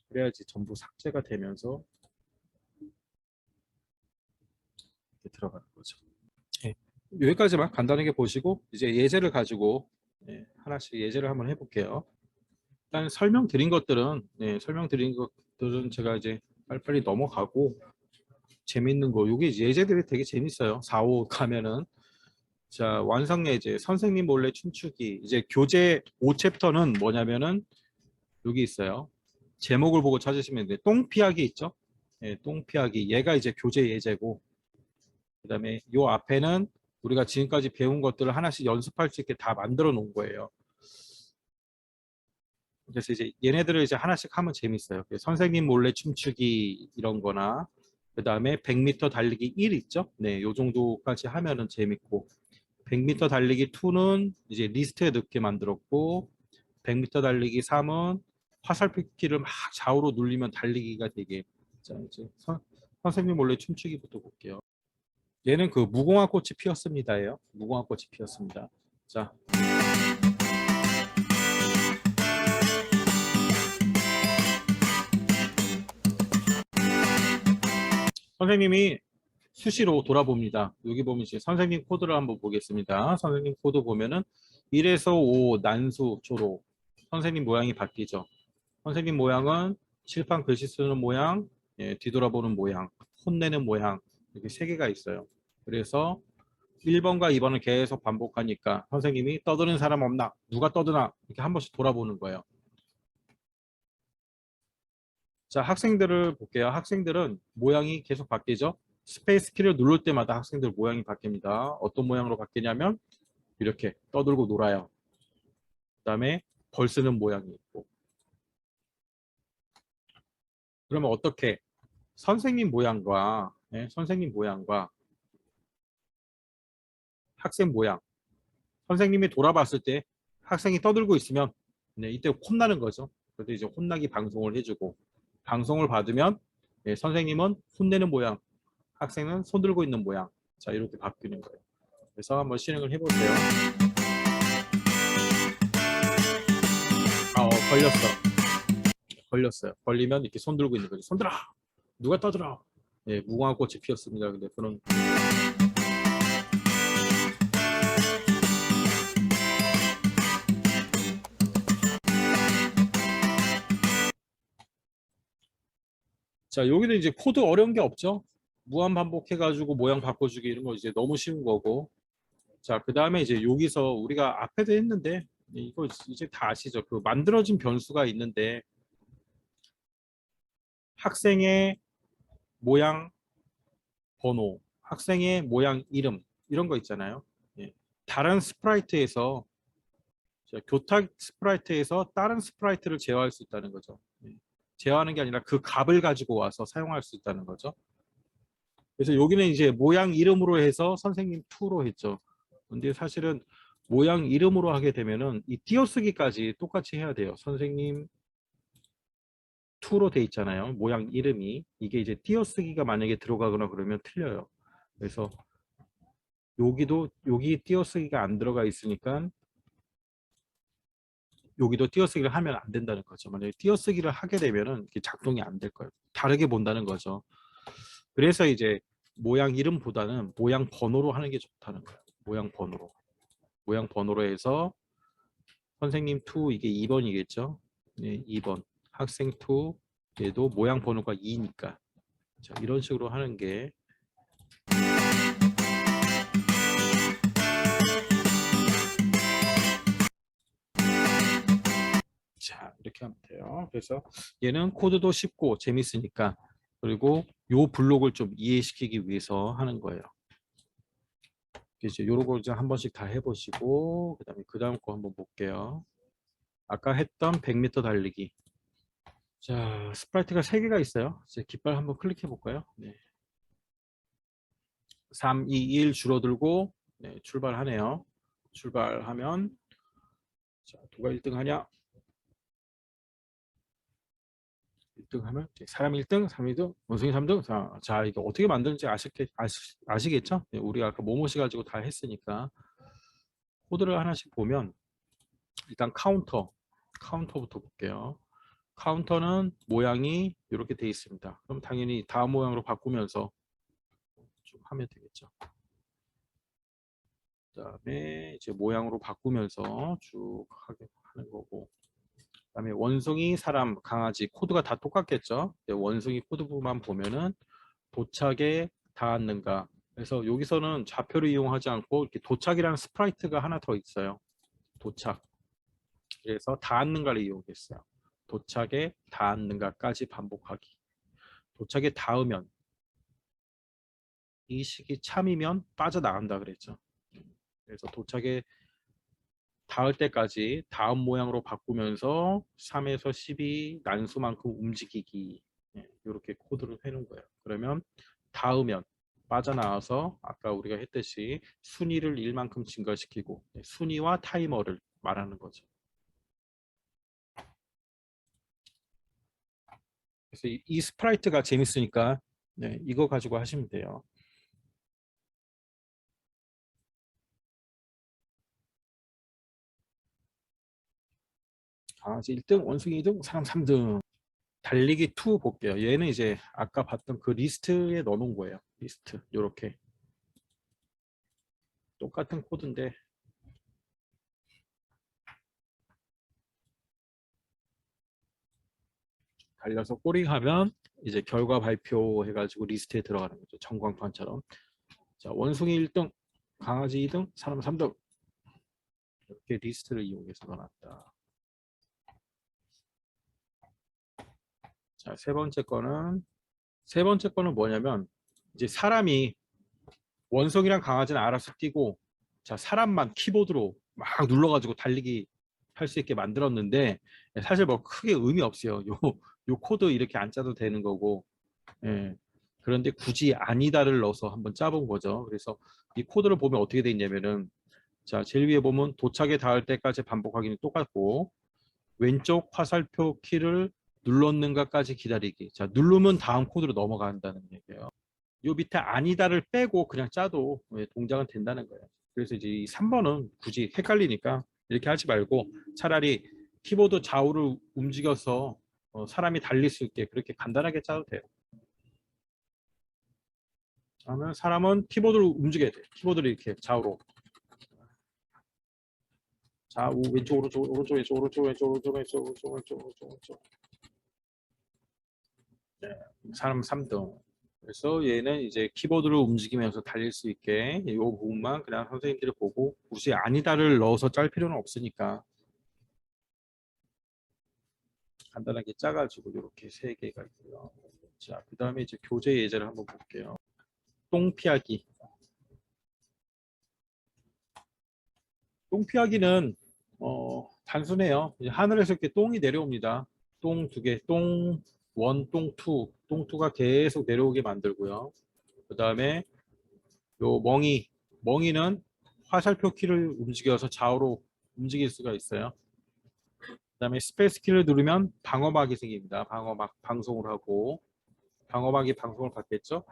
그래야지 전부 삭제가 되면서 이렇게 들어가는 거죠. 네. 여기까지만 간단하게 보시고, 이제 예제를 가지고 하나씩 예제를 한번 해볼게요. 일단 설명드린 것들은 제가 이제 빨리빨리 넘어가고, 재밌는 거, 여기 예제들이 되게 재밌어요. 4, 5 가면은. 자, 완성 예제, 선생님 몰래 춤추기. 이제 교재 5챕터는 뭐냐면은 여기 있어요. 제목을 보고 찾으시면 돼요. 똥 피하기 있죠? 똥 피하기. 얘가 이제 교재 예제고, 그다음에 요 앞에는 우리가 지금까지 배운 것들을 하나씩 연습할 수 있게 다 만들어 놓은 거예요. 그래서 이제 얘네들을 이제 하나씩 하면 재밌어요. 선생님 몰래 춤추기 이런 거나 그 다음에 100m 달리기 1 있죠? 네, 요 정도까지 하면은 재밌고 100m 달리기 2는 이제 리스트에 넣게 만들었고 100m 달리기 3은 화살표키를 막 좌우로 눌리면 달리기가 되게. 자, 이제 선생님 몰래 춤추기부터 볼게요. 얘는 그 무궁화 꽃이 피었습니다예요. 무궁화 꽃이 피었습니다. 자, 선생님이 수시로 돌아봅니다. 여기 보면 이제 선생님 코드를 한번 보겠습니다. 선생님 코드 보면은 1에서 5 난수 초록. 선생님 모양이 바뀌죠. 선생님 모양은 칠판 글씨 쓰는 모양, 예, 뒤돌아보는 모양, 혼내는 모양 이렇게 세 개가 있어요. 그래서 1번과 2번을 계속 반복하니까 선생님이 떠드는 사람 없나? 누가 떠드나? 이렇게 한 번씩 돌아보는 거예요. 자, 학생들을 볼게요. 학생들은 모양이 계속 바뀌죠. 스페이스 키를 누를 때마다 학생들 모양이 바뀝니다. 어떤 모양으로 바뀌냐면 이렇게 떠들고 놀아요. 그 다음에 벌 쓰는 모양이 있고. 그러면 어떻게 선생님 모양과 선생님 모양과 학생 모양, 선생님이 돌아봤을 때 학생이 떠들고 있으면 이때 혼나는 거죠. 그래서 이제 혼나기 방송을 해주고 방송을 받으면 선생님은 혼내는 모양, 학생은 손 들고 있는 모양. 자, 이렇게 바뀌는 거예요. 그래서 한번 실행을 해보세요. 걸렸어요. 걸리면 이렇게 손 들고 있는 거죠. 손 들어! 누가 떠들어? 예, 무궁화 꽃이 피었습니다. 근데 그런 자, 여기도 이제 코드 어려운 게 없죠. 무한 반복해가지고 모양 바꿔주기 이런 거 이제 너무 쉬운 거고. 자, 그 다음에 이제 여기서 우리가 앞에도 했는데 이거 이제 다 아시죠? 그 만들어진 변수가 있는데 학생의 모양 번호, 학생의 모양 이름 이런 거 있잖아요. 예. 다른 스프라이트에서 교탁 스프라이트에서 다른 스프라이트를 제어할 수 있다는 거죠. 예. 제어하는 게 아니라 그 값을 가지고 와서 사용할 수 있다는 거죠. 그래서 여기는 이제 모양 이름으로 해서 선생님 2로 했죠. 근데 사실은 모양 이름으로 하게 되면은 이 띄어쓰기까지 똑같이 해야 돼요. 선생님 2로 돼 있잖아요. 모양 이름이. 이게 이제 띄어쓰기가 만약에 들어가거나 그러면 틀려요. 그래서 여기 띄어쓰기가 안 들어가 있으니까 여기도 띄어쓰기를 하면 안 된다는 거죠. 만약에 띄어쓰기를 하게 되면은 이게 작동이 안 될 거예요. 다르게 본다는 거죠. 그래서 이제 모양 이름보다는 모양 번호로 하는 게 좋다는 거예요. 모양 번호로. 모양 번호로 해서 선생님 2 이게 2번이겠죠. 네, 2번. 학생 2 얘도 모양 번호가 2니까. 자, 이런 식으로 하는 게 자, 이렇게 하면 돼요. 그래서 얘는 코드도 쉽고 재밌으니까 그리고 요 블록을 좀 이해시키기 위해서 하는 거예요. 이제 요런 거 이제 한 번씩 다 해보시고 그다음에 그 다음 거 한번 볼게요. 아까 했던 100m 달리기. 자, 스프라이트가 3개가 있어요. 이제 깃발 한번 클릭해 볼까요? 네. 3, 2, 1 줄어들고 네, 출발하네요. 출발하면 자, 누가 1등 하냐? 1등 하면 사람 1등, 3 2등, 원숭이 3등. 자, 이거 어떻게 만드는지 아시겠죠? 네, 우리가 아까 모모시 가지고 다 했으니까 코드를 하나씩 보면 일단 카운터부터 볼게요. 카운터는 모양이 이렇게 돼 있습니다. 그럼 당연히 다음 모양으로 바꾸면서 좀 하면 되겠죠. 그다음에 이제 모양으로 바꾸면서 쭉 하는 거고. 그다음에 원숭이, 사람, 강아지 코드가 다 똑같겠죠. 원숭이 코드만 보면은 도착에 닿았는가. 그래서 여기서는 좌표를 이용하지 않고 이렇게 도착이라는 스프라이트가 하나 더 있어요. 도착. 그래서 닿았는가를 이용했어요. 도착에 닿았는가까지 반복하기. 도착에 닿으면 이 식이 참이면 빠져나간다 그랬죠. 그래서 도착에 닿을 때까지 다음 모양으로 바꾸면서 3에서 12 난수만큼 움직이기. 이렇게 코드를 해놓은 거예요. 그러면 닿으면 빠져나와서 아까 우리가 했듯이 순위를 1만큼 증가시키고 순위와 타이머를 말하는 거죠. 그래서 이 스프라이트가 재밌으니까 이거 가지고 하시면 돼요. 강아지 1등, 원숭이 2등, 사람 3등. 달리기 2 볼게요. 얘는 이제 아까 봤던 그 리스트에 넣어놓은 거예요. 리스트 이렇게 똑같은 코드인데 달려서 꼬링하면 이제 결과 발표해가지고 리스트에 들어가는 거죠. 전광판처럼. 자, 원숭이 1등, 강아지 2등, 사람 3등. 이렇게 리스트를 이용해서 넣어놨다. 자, 세 번째 거는 뭐냐면 이제 사람이 원숭이랑 강아지는 알아서 뛰고 자, 사람만 키보드로 막 눌러가지고 달리기 할 수 있게 만들었는데 사실 뭐 크게 의미 없어요. 요 코드 이렇게 안 짜도 되는 거고 예. 그런데 굳이 아니다를 넣어서 한번 짜본 거죠. 그래서 이 코드를 보면 어떻게 돼 있냐면은 자, 제일 위에 보면 도착에 닿을 때까지 반복하기는 똑같고 왼쪽 화살표 키를 눌렀는가까지 기다리기. 자, 누르면 다음 코드로 넘어간다는 얘기예요. 요 밑에 아니다를 빼고 그냥 짜도 동작은 된다는 거예요. 그래서 이제 이 3번은 굳이 헷갈리니까 이렇게 하지 말고 차라리 키보드 좌우를 움직여서 사람이 달릴 수 있게 그렇게 간단하게 짜도 돼요. 그러면 사람은 키보드를 움직여야 돼. 키보드를 이렇게 좌우로. 좌우, 왼쪽, 오른쪽, 오른쪽, 왼쪽, 오른쪽, 왼쪽, 오른쪽, 왼쪽, 오른쪽, 왼쪽, 오른쪽, 왼쪽. 네, 사람 3등. 그래서 얘는 이제 키보드를 움직이면서 달릴 수 있게 이 부분만 그냥 선생님들이 보고 굳이 아니다를 넣어서 짤 필요는 없으니까 간단하게 짜가지고 이렇게 세 개가 있고요. 자, 그 다음에 이제 교재 예제를 한번 볼게요. 똥 피하기. 똥 피하기는 단순해요. 하늘에서 이렇게 똥이 내려옵니다. 똥 2개, 똥 1, 똥 2, 똥 2가 계속 내려오게 만들고요. 그 다음에 요 멍이는 화살표 키를 움직여서 좌우로 움직일 수가 있어요. 그 다음에 스페이스 키를 누르면 방어막이 생깁니다. 방어막 방송을 하고 방어막이 방송을 받겠죠.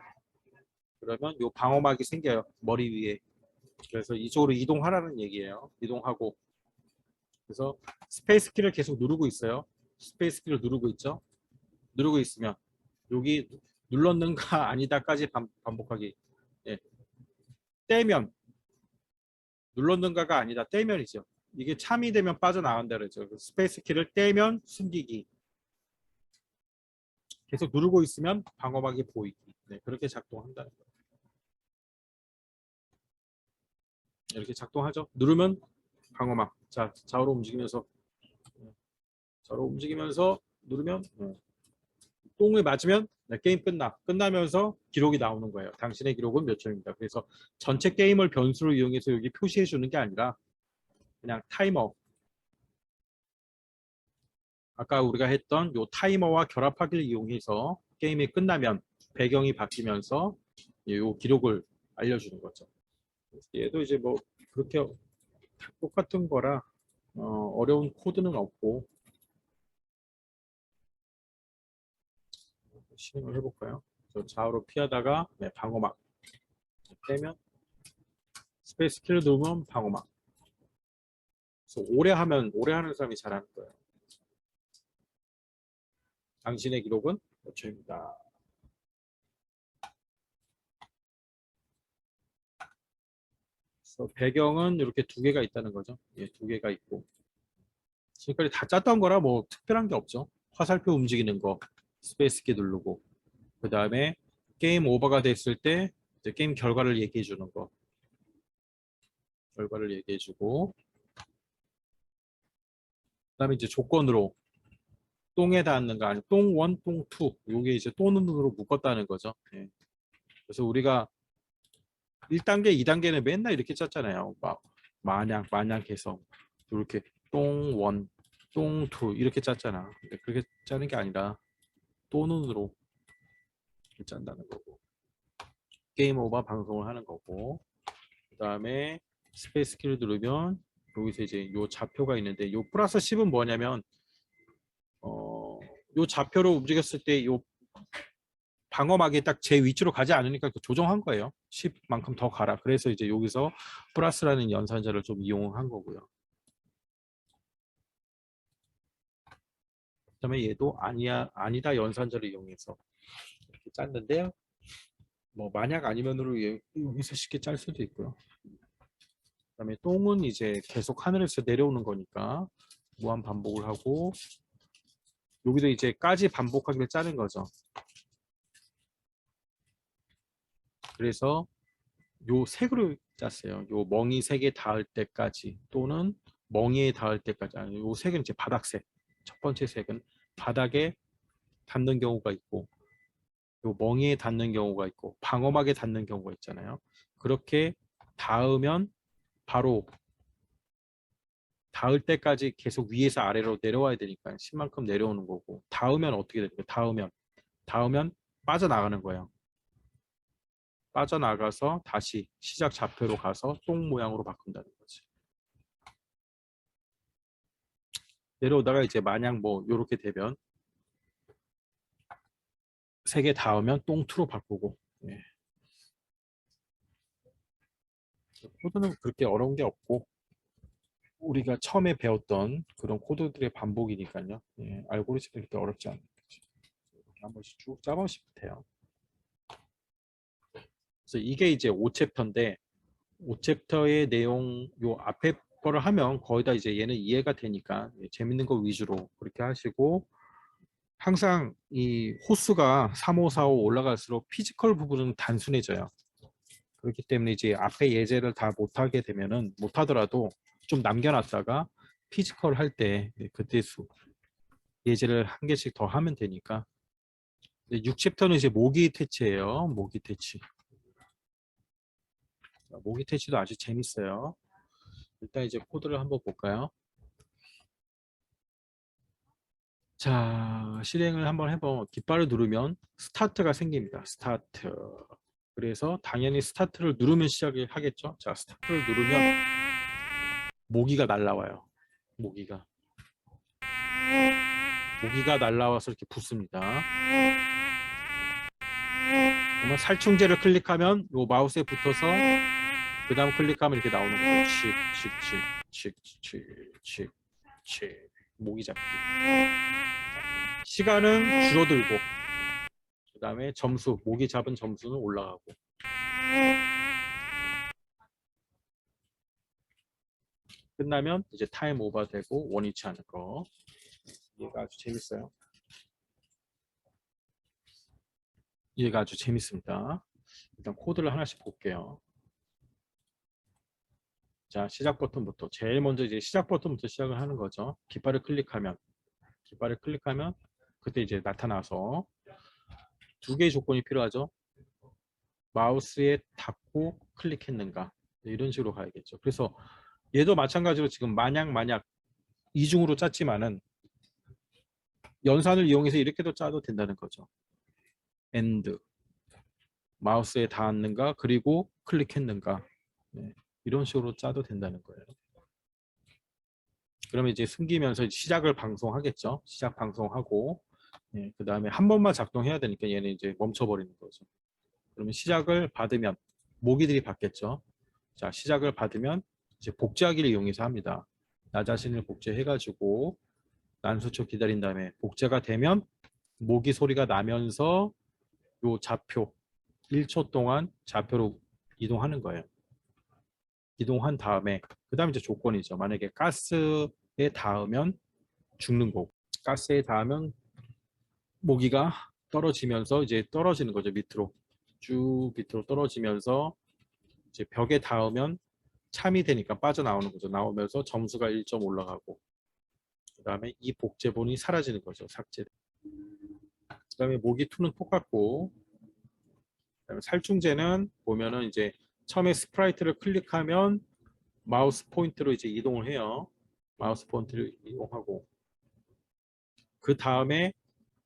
그러면 요 방어막이 생겨요. 머리 위에. 그래서 이쪽으로 이동하라는 얘기예요. 이동하고 그래서 스페이스 키를 계속 누르고 있어요. 스페이스 키를 누르고 있죠. 누르고 있으면 여기 눌렀는가 아니다까지 반복하기. 예. 떼면 눌렀는가가 아니다. 떼면이죠. 이게 참이 되면 빠져나간다 그러죠. 스페이스 키를 떼면 숨기기. 계속 누르고 있으면 방어막이 보이기. 네, 그렇게 작동한다는 거예요. 이렇게 작동하죠. 누르면 방어막. 자, 좌우로 움직이면서 누르면 똥을 맞으면 게임 끝나면서 기록이 나오는 거예요. 당신의 기록은 몇 점입니다. 그래서 전체 게임을 변수로 이용해서 여기 표시해 주는 게 아니라 그냥 타이머 아까 우리가 했던 요 타이머와 결합하기를 이용해서 게임이 끝나면 배경이 바뀌면서 요 기록을 알려주는 거죠. 얘도 이제 뭐 그렇게 똑같은 거라 어려운 코드는 없고 실행을 해볼까요? 좌우로 피하다가 방어막 빼면 스페이스 키를 누르면 방어막. 그래서 오래 하는 사람이 잘하는 거예요. 당신의 기록은 몇 초입니다. 그래서 배경은 이렇게 2개가 있다는 거죠. 예, 2개가 있고 지금까지 다 짰던 거라 뭐 특별한 게 없죠. 화살표 움직이는 거 스페이스 키 누르고 그 다음에 게임 오버가 됐을 때 이제 게임 결과를 얘기해 주는 거 결과를 얘기해 주고 그 다음에 이제 조건으로 똥에 닿는가 아니 똥 1, 똥 2 요게 이제 또는으로 묶었다는 거죠. 예. 그래서 우리가 1단계, 2단계는 맨날 이렇게 짰잖아요. 막 만약 해서 이렇게 똥1, 똥2 이렇게 짰잖아. 근데 그렇게 짜는 게 아니라 또는으로 짠다는 거고. 게임 오버 방송을 하는 거고. 그 다음에 스페이스 키를 누르면 여기서 이제 요 좌표가 있는데 요 플러스 10은 뭐냐면 요 좌표로 움직였을 때 요 방어막이 딱 제 위치로 가지 않으니까 조정한 거예요. 10만큼 더 가라. 그래서 이제 여기서 플러스라는 연산자를 좀 이용한 거고요. 그다음에 얘도 아니다 연산자를 이용해서 이렇게 짰는데요. 뭐 만약 아니면으로 여기서 쉽게 짤 수도 있고요. 그다음에 똥은 이제 계속 하늘에서 내려오는 거니까 무한 반복을 하고 여기도 이제 까지 반복하기를 짜는 거죠. 그래서 요 색으로 짰어요. 요 멍이 색에 닿을 때까지 또는 멍이에 닿을 때까지. 아니, 요 색은 이제 바닥색. 첫 번째 색은 바닥에 닿는 경우가 있고 요 멍이에 닿는 경우가 있고 방어막에 닿는 경우가 있잖아요. 그렇게 닿으면 바로 닿을 때까지 계속 위에서 아래로 내려와야 되니까 10만큼 내려오는 거고 닿으면 어떻게 됩니까? 닿으면 빠져나가는 거예요. 빠져나가서 다시 시작 좌표로 가서 똥 모양으로 바꾼다는 거지. 내려오다가 이제 만약 뭐 요렇게 되면 세 개 닿으면 똥투로 바꾸고. 예. 코드는 그렇게 어려운 게 없고 우리가 처음에 배웠던 그런 코드들의 반복이니까요. 예. 알고리즘이 그렇게 어렵지 않은 거지. 이렇게 한 번씩 쭉 짜보시면 돼요. 그래서 이게 이제 5챕터인데 5챕터의 내용 요 앞에 거를 하면 거의 다 이제 얘는 이해가 되니까 재밌는 거 위주로 그렇게 하시고 항상 이 호수가 3, 5, 4, 5 올라갈수록 피지컬 부분은 단순해져요. 그렇기 때문에 이제 앞에 예제를 다 못하게 되면은 못하더라도 좀 남겨놨다가 피지컬 할 때 그때 예제를 한 개씩 더 하면 되니까 6챕터는 이제 모기 퇴치예요. 모기 퇴치. 모기 퇴치도 아주 재밌어요. 일단 이제 코드를 한번 볼까요? 자, 실행을 한번 해봐. 깃발을 누르면 스타트가 생깁니다. 스타트. 그래서 당연히 스타트를 누르면 시작을 하겠죠. 자, 스타트를 누르면 모기가 날라와요. 모기가 날라와서 이렇게 붙습니다. 그러면 살충제를 클릭하면 요 마우스에 붙어서 그 다음 클릭하면 이렇게 나오는 거죠. 칙칙칙칙칙칙칙 모기 잡기. 시간은 줄어들고 그 다음에 점수 모기 잡은 점수는 올라가고. 끝나면 이제 타임 오버 되고 원위치 하는 거. 얘가 아주 재밌어요. 얘가 아주 재밌습니다. 일단 코드를 하나씩 볼게요. 자, 시작 버튼부터 제일 먼저 이제 시작 버튼부터 시작을 하는 거죠. 깃발을 클릭하면 그때 이제 나타나서 두 개의 조건이 필요하죠. 마우스에 닿고 클릭했는가 이런 식으로 가야겠죠. 그래서 얘도 마찬가지로 지금 만약 이중으로 짰지만은 연산을 이용해서 이렇게도 짜도 된다는 거죠. 엔드 마우스에 닿았는가 그리고 클릭했는가 네, 이런 식으로 짜도 된다는 거예요. 그러면 이제 숨기면서 시작을 방송하겠죠. 시작 방송하고 네, 그 다음에 한 번만 작동해야 되니까 얘는 이제 멈춰버리는 거죠. 그러면 시작을 받으면 모기들이 받겠죠. 자, 시작을 받으면 이제 복제하기를 이용해서 합니다. 나 자신을 복제해가지고 난수초 기다린 다음에 복제가 되면 모기 소리가 나면서 요 좌표 1초 동안 좌표로 이동하는 거예요. 이동한 다음에 그 다음에 이제 조건이죠. 만약에 가스에 닿으면 죽는 거고 가스에 닿으면 모기가 떨어지면서 이제 떨어지는 거죠. 밑으로 쭉 밑으로 떨어지면서 이제 벽에 닿으면 참이 되니까 빠져나오는 거죠. 나오면서 점수가 1점 올라가고 그 다음에 이 복제본이 사라지는 거죠. 삭제. 그 다음에 모기2는 똑같고 그다음에 살충제는 보면은 이제 처음에 스프라이트를 클릭하면 마우스 포인트로 이제 이동을 해요. 마우스 포인트를 이동하고 그 다음에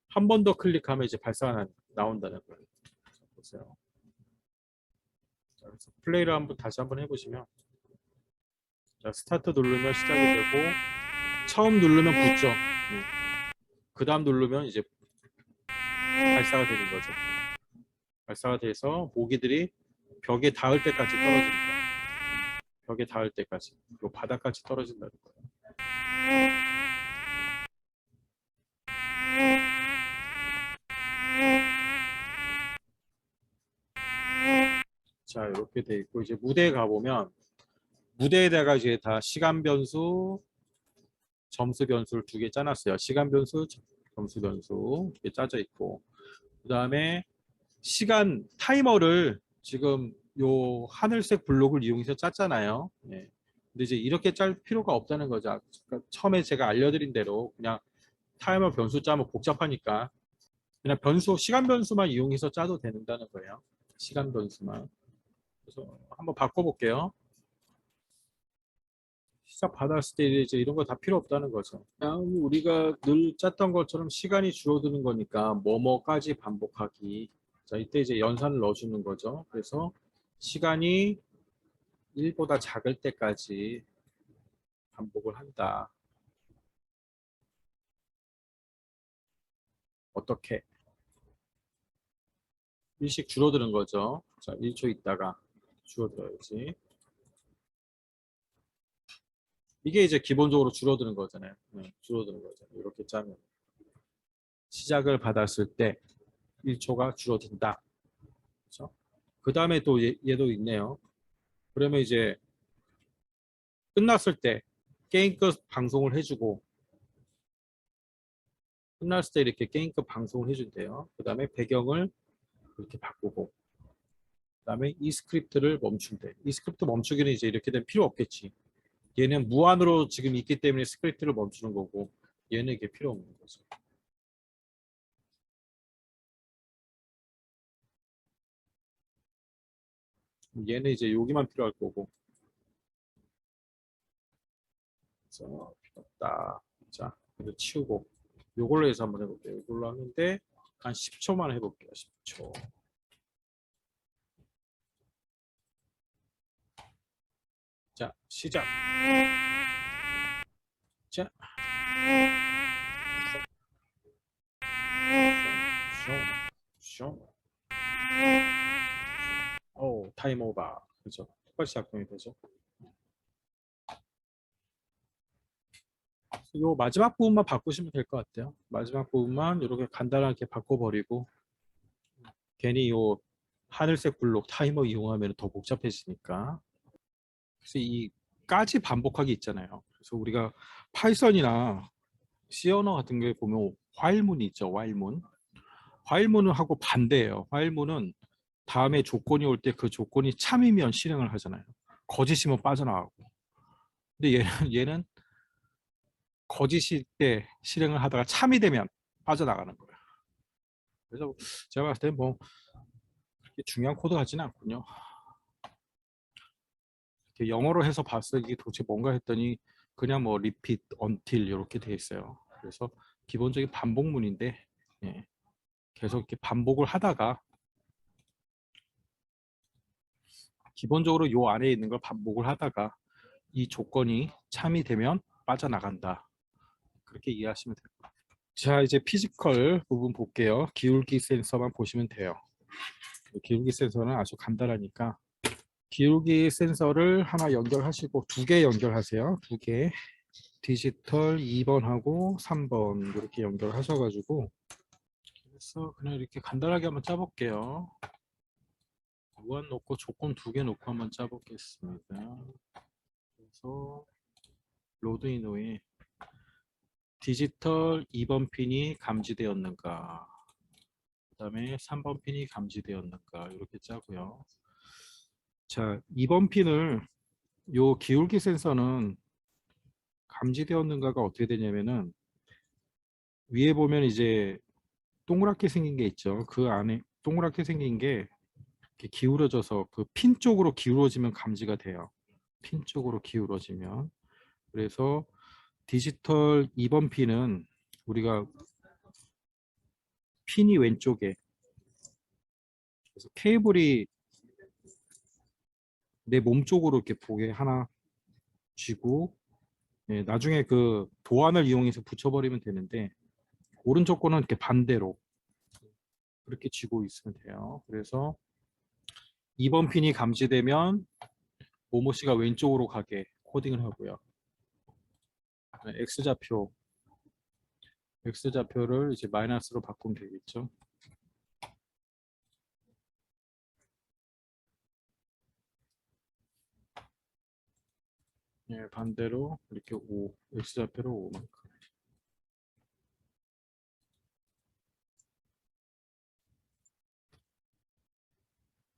한 번 더 클릭하면 이제 발사가 나온다는 거예요. 보세요. 자, 그래서 플레이를 다시 한번 해보시면 자, 스타트 누르면 시작이 되고 처음 누르면 붙죠. 그 다음 누르면 이제 발사가 되는 거죠. 발사가 돼서 모기들이 벽에 닿을 때까지 떨어집니다. 벽에 닿을 때까지. 요 바닥까지 떨어진다는 거예요. 자, 이렇게 돼 있고 이제 무대에 가보면 무대에다가 이제 다 시간 변수, 점수 변수를 두 개 짜놨어요. 시간 변수, 점수 변수 이렇게 짜져 있고 그 다음에 시간 타이머를 지금 요 하늘색 블록을 이용해서 짰잖아요. 네. 근데 이제 이렇게 짤 필요가 없다는 거죠. 그러니까 처음에 제가 알려드린 대로 그냥 타이머 변수 짜면 복잡하니까 그냥 변수, 시간 변수만 이용해서 짜도 된다는 거예요. 시간 변수만. 그래서 한번 바꿔볼게요. 시작 받았을 때 이제 이런 거 다 필요 없다는 거죠. 그냥 우리가 늘 짰던 것처럼 시간이 줄어드는 거니까 뭐뭐까지 반복하기. 자, 이때 이제 연산을 넣어주는 거죠. 그래서 시간이 1보다 작을 때까지 반복을 한다. 어떻게? 1씩 줄어드는 거죠. 자, 1초 있다가 줄어들어야지. 이게 이제 기본적으로 줄어드는 거잖아요. 줄어드는 거잖아요. 이렇게 짜면. 시작을 받았을 때 1초가 줄어든다. 그렇죠? 그 다음에 또 얘도 있네요. 그러면 이제 끝났을 때 게임 끝 방송을 해주고 끝났을 때 이렇게 게임 끝 방송을 해준대요. 그 다음에 배경을 이렇게 바꾸고 그 다음에 이 스크립트를 멈춘대. 이 스크립트 멈추기는 이제 이렇게 되면 필요 없겠지. 얘는 무한으로 지금 있기 때문에 스크립트를 멈추는 거고 얘는 이게 필요 없는 거죠. 얘는 이제 여기만 필요할 거고. 자, 필요 없다. 자, 이거 치우고 요걸로 해서 한번 해볼게요. 이걸로 하는데 한 10초만 해볼게요. 10초. 자, 시작. 자, 쇼. 오, 타임 오버. 그죠? 똑같이 작동이 되죠. 요 마지막 부분만 바꾸시면 될 것 같아요. 마지막 부분만 이렇게 간단하게 바꿔버리고 괜히 요 하늘색 블록 타이머 이용하면 더 복잡해지니까. 그래서 이 까지 반복하기 있잖아요. 그래서 우리가 파이썬이나 C 언어 같은 게 보면 while문이 있죠. while문. while문은 하고 반대예요. while문은 다음에 조건이 올 때 그 조건이 참이면 실행을 하잖아요. 거짓이면 빠져나가고. 근데 얘는 거짓일 때 실행을 하다가 참이 되면 빠져나가는 거예요. 그래서 제가 봤을 때 뭐 그렇게 중요한 코드 같지는 않군요. 이렇게 영어로 해서 봤어요. 이게 도대체 뭔가 했더니 그냥 뭐 repeat, until 이렇게 돼 있어요. 그래서 기본적인 반복문인데 예, 계속 이렇게 반복을 하다가 기본적으로 요 안에 있는 걸 반복을 하다가 이 조건이 참이 되면 빠져나간다. 그렇게 이해하시면 돼요. 자, 이제 피지컬 부분 볼게요. 기울기 센서만 보시면 돼요. 기울기 센서는 아주 간단하니까 기울기 센서를 하나 연결하시고 두 개 연결하세요. 두 개. 디지털 2번하고 3번 이렇게 연결하셔가지고 그래서 그냥 이렇게 간단하게 한번 짜볼게요. 무한 놓고 조건 두 개 놓고 한번 짜보겠습니다. 그래서 로드인 후에 디지털 2번 핀이 감지되었는가 그 다음에 3번 핀이 감지되었는가 이렇게 짜고요. 자, 2번 핀을 요 기울기 센서는 감지되었는가가 어떻게 되냐면은 위에 보면 이제 동그랗게 생긴 게 있죠. 그 안에 동그랗게 생긴 게 이렇게 기울어져서 그 핀 쪽으로 기울어지면 감지가 돼요. 핀 쪽으로 기울어지면. 그래서 디지털 2번 핀은 우리가 핀이 왼쪽에, 그래서 케이블이 내 몸 쪽으로 이렇게 보게 하나 쥐고, 예, 나중에 그 도안을 이용해서 붙여버리면 되는데, 오른쪽 거는 이렇게 반대로 그렇게 쥐고 있으면 돼요. 그래서 2번 핀이 감지되면 모모씨가 왼쪽으로 가게 코딩을 하고요. X좌표를 이제 마이너스로 바꾸면 되겠죠. 예, 반대로 이렇게 X좌표로 5만큼.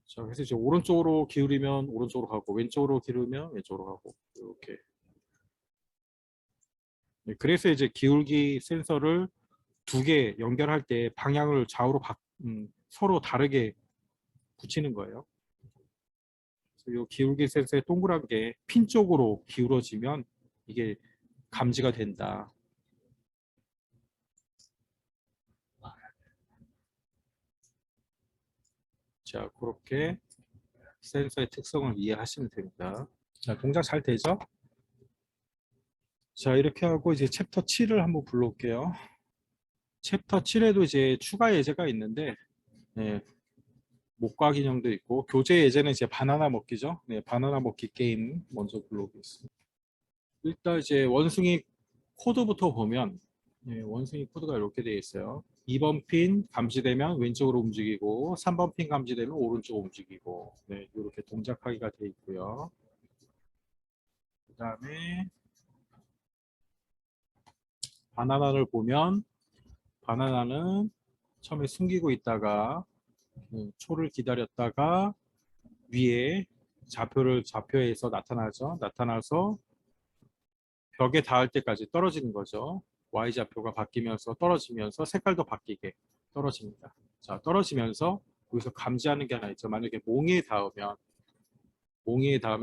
자, 그래서 이제 오른쪽으로 기울이면 오른쪽으로 가고, 왼쪽으로 기울이면 왼쪽으로 가고, 이렇게. 네, 그래서 이제 기울기 센서를 두 개 연결할 때 방향을 좌우로 서로 다르게 붙이는 거예요. 그래서 이 기울기 센서의 동그란 게 핀 쪽으로 기울어지면 이게 감지가 된다. 자, 그렇게 센서의 특성을 이해하시면 됩니다. 자, 동작 잘 되죠? 자, 이렇게 하고 이제 챕터 7을 한번 불러올게요. 챕터 7에도 이제 추가 예제가 있는데, 네, 목과 인형도 있고, 교재 예제는 이제 바나나 먹기죠. 네, 바나나 먹기 게임 먼저 불러오겠습니다. 일단 이제 원숭이 코드부터 보면, 네, 원숭이 코드가 이렇게 되어 있어요. 2번 핀 감지되면 왼쪽으로 움직이고, 3번 핀 감지되면 오른쪽으로 움직이고, 네, 이렇게 동작하기가 되어 있고요. 그 다음에 바나나를 보면, 바나나는 처음에 숨기고 있다가 초를 기다렸다가 위에 좌표에서 나타나죠. 나타나서 벽에 닿을 때까지 떨어지는 거죠. Y좌표가 바뀌면서 떨어지면서 색깔도 바뀌게 떨어집니다. 자, 떨어지면서 여기서 감지하는 게 하나 있죠. 만약에 몽에에 닿으면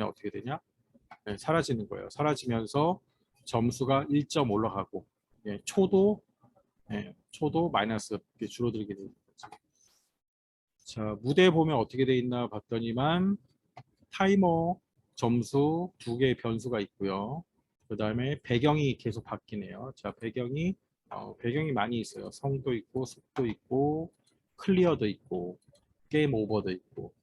어떻게 되냐? 네, 사라지는 거예요. 사라지면서 점수가 1점 올라가고, 예, 초도 마이너스 이렇게 줄어들게 됩니다. 자, 무대에 보면 어떻게 돼 있나 봤더니만 타이머 점수 두 개의 변수가 있고요. 그 다음에 배경이 계속 바뀌네요. 자, 배경이 많이 있어요. 성도 있고, 속도 있고, 클리어도 있고, 게임 오버도 있고.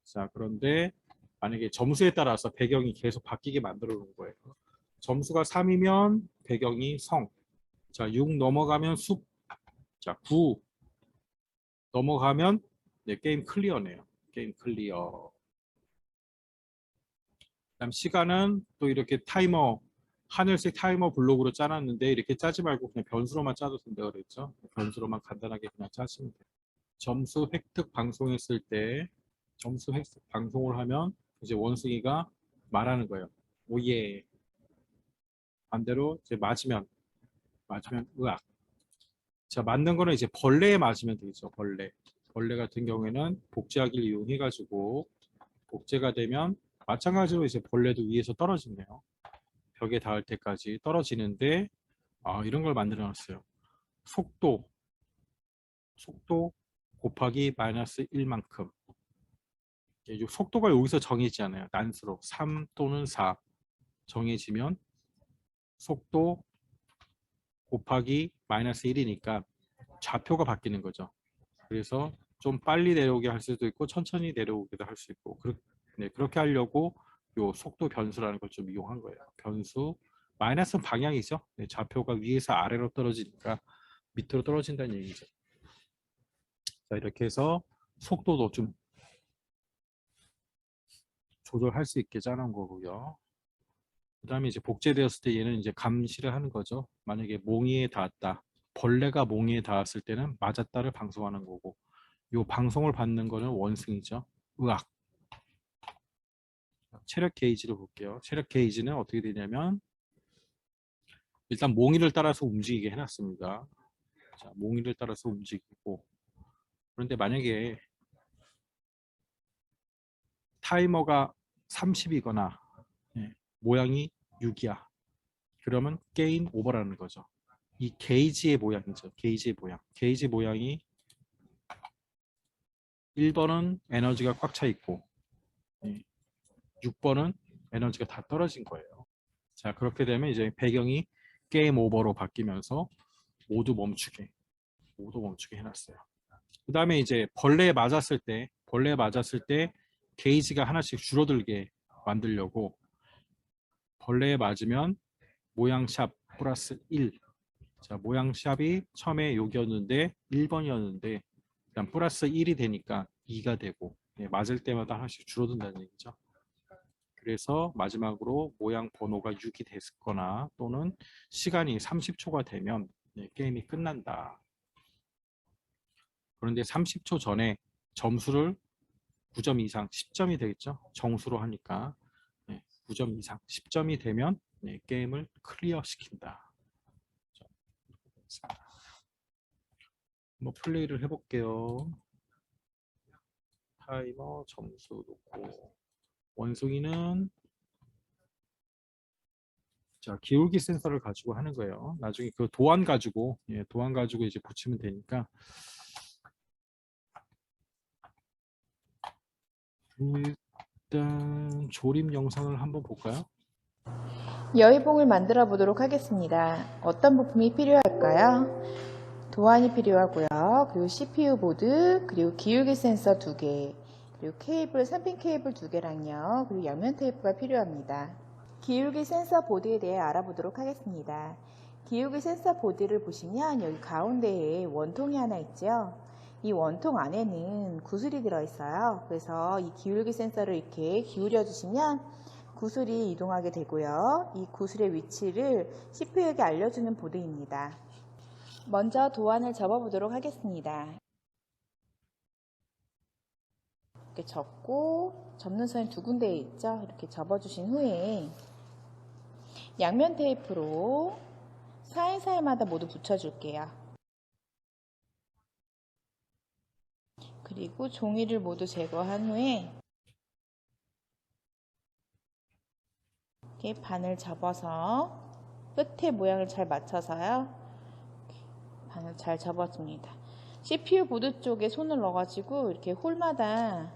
자, 그런데 만약에 점수에 따라서 배경이 계속 바뀌게 만들어 놓은 거예요. 점수가 3이면 배경이 성. 자, 6 넘어가면 숲. 자, 9 넘어가면 네, 게임 클리어네요. 게임 클리어. 그다음 시간은 또 이렇게 하늘색 타이머 블록으로 짜놨는데 이렇게 짜지 말고 그냥 변수로만 짜도 된다고 그랬죠. 변수로만 간단하게 그냥 짜시면 돼요. 점수 획득 방송했을 때 점수 획득 방송을 하면 이제 원숭이가 말하는 거예요. 오예. 반대로 이제 맞으면 으악. 자, 맞는 거는 이제 벌레에 맞으면 되겠죠. 벌레 같은 경우에는 복제하기를 이용해 가지고 복제가 되면 마찬가지로 이제 벌레도 위에서 떨어지네요. 벽에 닿을 때까지 떨어지는데 이런 걸 만들어 놨어요. 속도 곱하기 마이너스 1만큼. 속도가 여기서 정해지지 않아요. 난수로 3 또는 4 정해지면 속도 곱하기 마이너스 1이니까 좌표가 바뀌는 거죠. 그래서 좀 빨리 내려오게 할 수도 있고 천천히 내려오기도 할 수 있고 그렇게 하려고 요 속도 변수라는 걸 좀 이용한 거예요. 변수 마이너스는 방향이죠. 네, 좌표가 위에서 아래로 떨어지니까 밑으로 떨어진다는 얘기죠. 자, 이렇게 해서 속도도 좀 조절할 수 있게 짜놓은 거고요. 그 다음에 이제 복제되었을 때 얘는 이제 감시를 하는 거죠. 만약에 몽이에 닿았다. 벌레가 몽이에 닿았을 때는 맞았다를 방송하는 거고 요 방송을 받는 거는 원숭이죠. 으악. 체력 게이지를 볼게요. 체력 게이지는 어떻게 되냐면 일단 몽이를 따라서 움직이게 해놨습니다. 자, 몽이를 따라서 움직이고 그런데 만약에 타이머가 30이거나 모양이 6이야. 그러면 게임 오버라는 거죠. 이 게이지의 모양이죠. 게이지의 모양. 게이지 모양이 1번은 에너지가 꽉 차 있고 6번은 에너지가 다 떨어진 거예요. 자, 그렇게 되면 이제 배경이 게임 오버로 바뀌면서 모두 멈추게 해놨어요. 그 다음에 이제 벌레에 맞았을 때 게이지가 하나씩 줄어들게 만들려고 벌레에 맞으면 모양샵 플러스 1. 자, 모양샵이 처음에 여기였는데 1번이었는데 그냥 플러스 1이 되니까 2가 되고 맞을 때마다 하나씩 줄어든다는 얘기죠. 그래서 마지막으로 모양 번호가 6이 됐거나 또는 시간이 30초가 되면 게임이 끝난다. 그런데 30초 전에 점수를 9점 이상, 10점이 되겠죠. 정수로 하니까 9점 이상, 10점이 되면 게임을 클리어 시킨다. 한번 플레이를 해볼게요. 타이머 점수 놓고 원숭이는 자, 기울기 센서를 가지고 하는 거예요. 나중에 그 도안 가지고 이제 붙이면 되니까 일단 조립 영상을 한번 볼까요? 여의봉을 만들어 보도록 하겠습니다. 어떤 부품이 필요할까요? 도안이 필요하고요. 그리고 CPU 보드, 그리고 기울기 센서 2개, 그리고 케이블, 3핀 케이블 2개랑요. 그리고 양면 테이프가 필요합니다. 기울기 센서 보드에 대해 알아보도록 하겠습니다. 기울기 센서 보드를 보시면 여기 가운데에 원통이 하나 있죠. 이 원통 안에는 구슬이 들어있어요. 그래서 이 기울기 센서를 이렇게 기울여 주시면 구슬이 이동하게 되고요. 이 구슬의 위치를 CPU에게 알려주는 보드입니다. 먼저 도안을 접어보도록 하겠습니다. 이렇게 접고 접는 선이 두 군데에 있죠. 이렇게 접어주신 후에 양면 테이프로 사이사이마다 모두 붙여줄게요. 그리고 종이를 모두 제거한 후에 이렇게 반을 접어서 끝에 모양을 잘 맞춰서요. 반을 잘 접어줍니다. CPU 보드 쪽에 손을 넣어가지고 이렇게 홀마다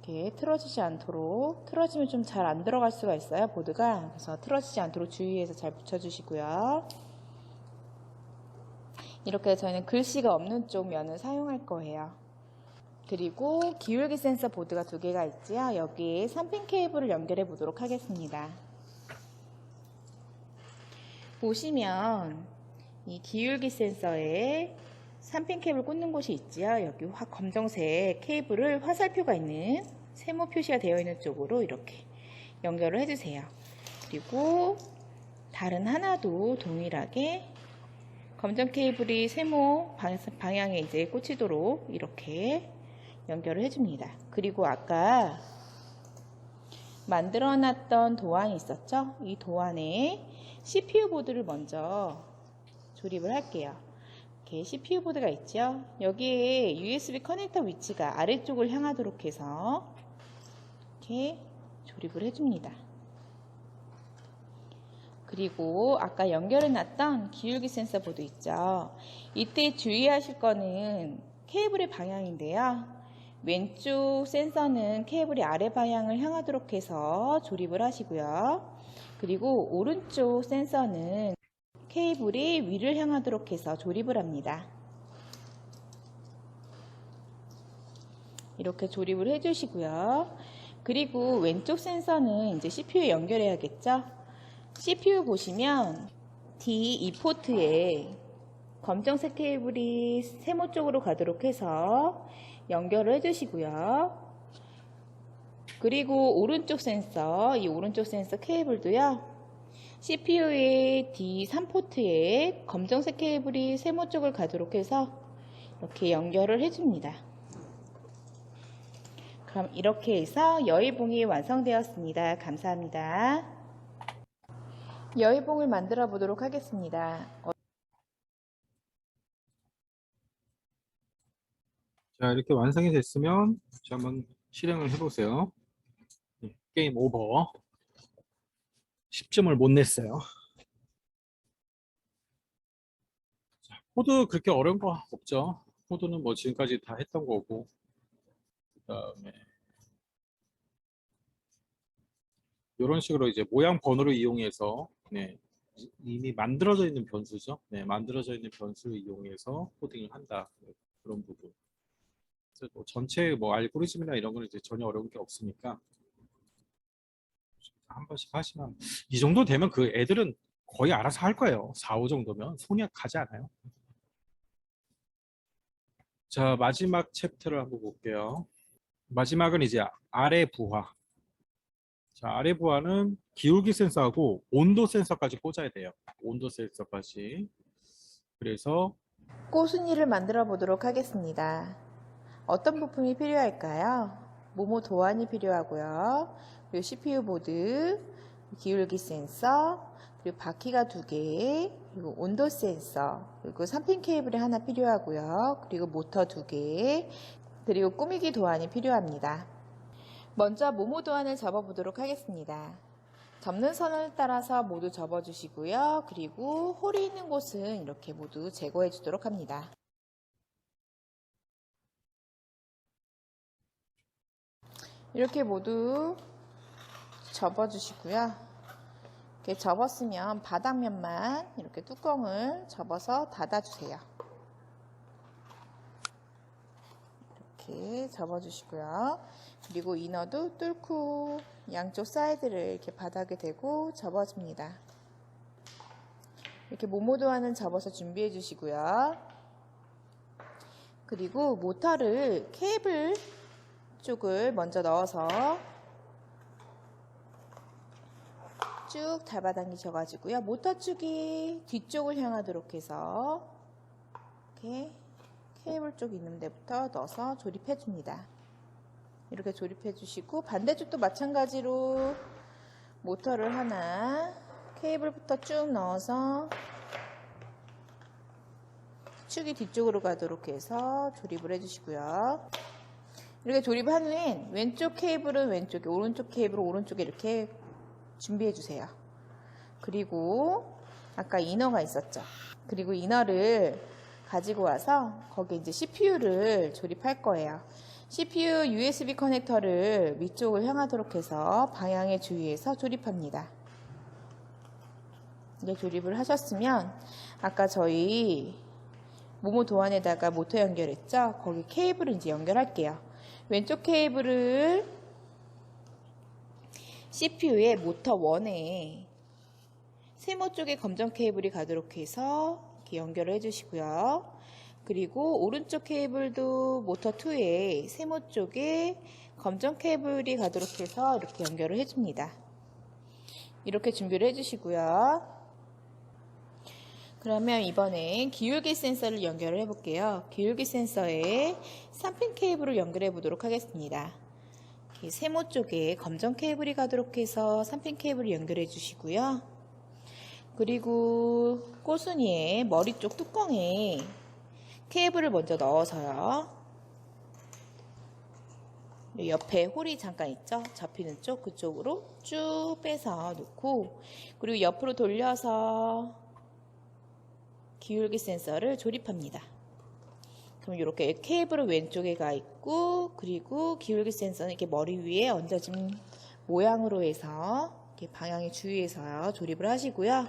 이렇게 틀어지지 않도록, 틀어지면 좀 잘 안 들어갈 수가 있어요, 보드가. 그래서 틀어지지 않도록 주의해서 잘 붙여주시고요. 이렇게 저희는 글씨가 없는 쪽 면을 사용할 거예요. 그리고 기울기 센서 보드가 2개가 있지요. 여기에 3핀 케이블을 연결해 보도록 하겠습니다. 보시면 이 기울기 센서에 3핀 케이블 꽂는 곳이 있지요. 여기 검정색 케이블을 화살표가 있는 세모 표시가 되어 있는 쪽으로 이렇게 연결을 해주세요. 그리고 다른 하나도 동일하게 검정 케이블이 세모 방향에 이제 꽂히도록 이렇게 연결을 해줍니다. 그리고 아까 만들어 놨던 도안이 있었죠? 이 도안에 CPU 보드를 먼저 조립을 할게요. 이렇게 CPU 보드가 있죠? 여기에 USB 커넥터 위치가 아래쪽을 향하도록 해서 이렇게 조립을 해줍니다. 그리고 아까 연결해 놨던 기울기 센서 보드 있죠? 이때 주의하실 거는 케이블의 방향인데요. 왼쪽 센서는 케이블이 아래 방향을 향하도록 해서 조립을 하시고요. 그리고 오른쪽 센서는 케이블이 위를 향하도록 해서 조립을 합니다. 이렇게 조립을 해주시고요. 그리고 왼쪽 센서는 이제 CPU에 연결해야겠죠? CPU 보시면 D2 포트에 검정색 케이블이 세모 쪽으로 가도록 해서 연결을 해주시고요. 그리고 오른쪽 센서, 이 오른쪽 센서 케이블도요. CPU의 D3 포트에 검정색 케이블이 세모 쪽을 가도록 해서 이렇게 연결을 해줍니다. 그럼 이렇게 해서 여의봉이 완성되었습니다. 감사합니다. 여의봉을 만들어 보도록 하겠습니다. 자, 이렇게 완성이 됐으면 한번 실행을 해보세요. 게임 오버. 10점을 못 냈어요. 코드 그렇게 어려운 거 없죠. 코드는 뭐 지금까지 다 했던 거고. 그다음에 이런 식으로 이제 모양 번호를 이용해서 네, 이미 만들어져 있는 변수죠. 네, 만들어져 있는 변수를 이용해서 코딩을 한다. 네, 그런 부분. 그래서 뭐 전체 뭐 알고리즘이나 이런 거는 이제 전혀 어려운 게 없으니까 한 번씩 하시면 이 정도 되면 그 애들은 거의 알아서 할 거예요. 4, 5 정도면 손이 가지 않아요. 자, 마지막 챕터를 한번 볼게요. 마지막은 이제 아래 부하. 자, 아래 부하는 기울기 센서하고 온도 센서까지 꽂아야 돼요. 온도 센서까지. 그래서 꼬순이를 만들어 보도록 하겠습니다. 어떤 부품이 필요할까요? 모모 도안이 필요하고요. 그리고 CPU 보드, 기울기 센서, 그리고 바퀴가 2개, 그리고 온도 센서, 그리고 3핀 케이블이 하나 필요하고요. 그리고 모터 2개, 그리고 꾸미기 도안이 필요합니다. 먼저 모모 도안을 접어 보도록 하겠습니다. 접는 선을 따라서 모두 접어 주시고요. 그리고 홀이 있는 곳은 이렇게 모두 제거해 주도록 합니다. 이렇게 모두 접어 주시고요. 이렇게 접었으면 바닥면만 이렇게 뚜껑을 접어서 닫아 주세요. 이렇게 접어 주시고요. 그리고 이너도 뚫고 양쪽 사이드를 이렇게 바닥에 대고 접어줍니다. 이렇게 모모도안은 접어서 준비해 주시고요. 그리고 모터를 케이블 쪽을 먼저 넣어서 쭉 잡아당기셔가지고요. 모터 쪽이 뒤쪽을 향하도록 해서 이렇게 케이블 쪽 있는 데부터 넣어서 조립해 줍니다. 이렇게 조립해 주시고 반대쪽도 마찬가지로 모터를 하나 케이블부터 쭉 넣어서 축이 뒤쪽으로 가도록 해서 조립을 해 주시고요. 이렇게 조립한 후엔 왼쪽 케이블은 왼쪽에, 오른쪽 케이블은 오른쪽에 이렇게 준비해 주세요. 그리고 아까 이너가 있었죠. 그리고 이너를 가지고 와서 거기에 이제 CPU를 조립할 거예요. CPU USB 커넥터를 위쪽을 향하도록 해서 방향에 주의해서 조립합니다. 이제 조립을 하셨으면 아까 저희 모모 도안에다가 모터 연결했죠? 거기 케이블을 이제 연결할게요. 왼쪽 케이블을 CPU의 모터 1에 세모 쪽에 검정 케이블이 가도록 해서 이렇게 연결을 해주시고요. 그리고 오른쪽 케이블도 모터 2에 세모 쪽에 검정 케이블이 가도록 해서 이렇게 연결을 해줍니다. 이렇게 준비를 해주시고요. 그러면 이번엔 기울기 센서를 연결을 해볼게요. 기울기 센서에 3핀 케이블을 연결해 보도록 하겠습니다. 세모 쪽에 검정 케이블이 가도록 해서 3핀 케이블을 연결해 주시고요. 그리고 꼬순이의 머리 쪽 뚜껑에 케이블을 먼저 넣어서요. 옆에 홀이 잠깐 있죠? 접히는 쪽 그쪽으로 쭉 빼서 놓고 그리고 옆으로 돌려서 기울기 센서를 조립합니다. 그럼 이렇게 케이블은 왼쪽에 가 있고 그리고 기울기 센서는 이렇게 머리 위에 얹어진 모양으로 해서 이렇게 방향에 주의해서 조립을 하시고요.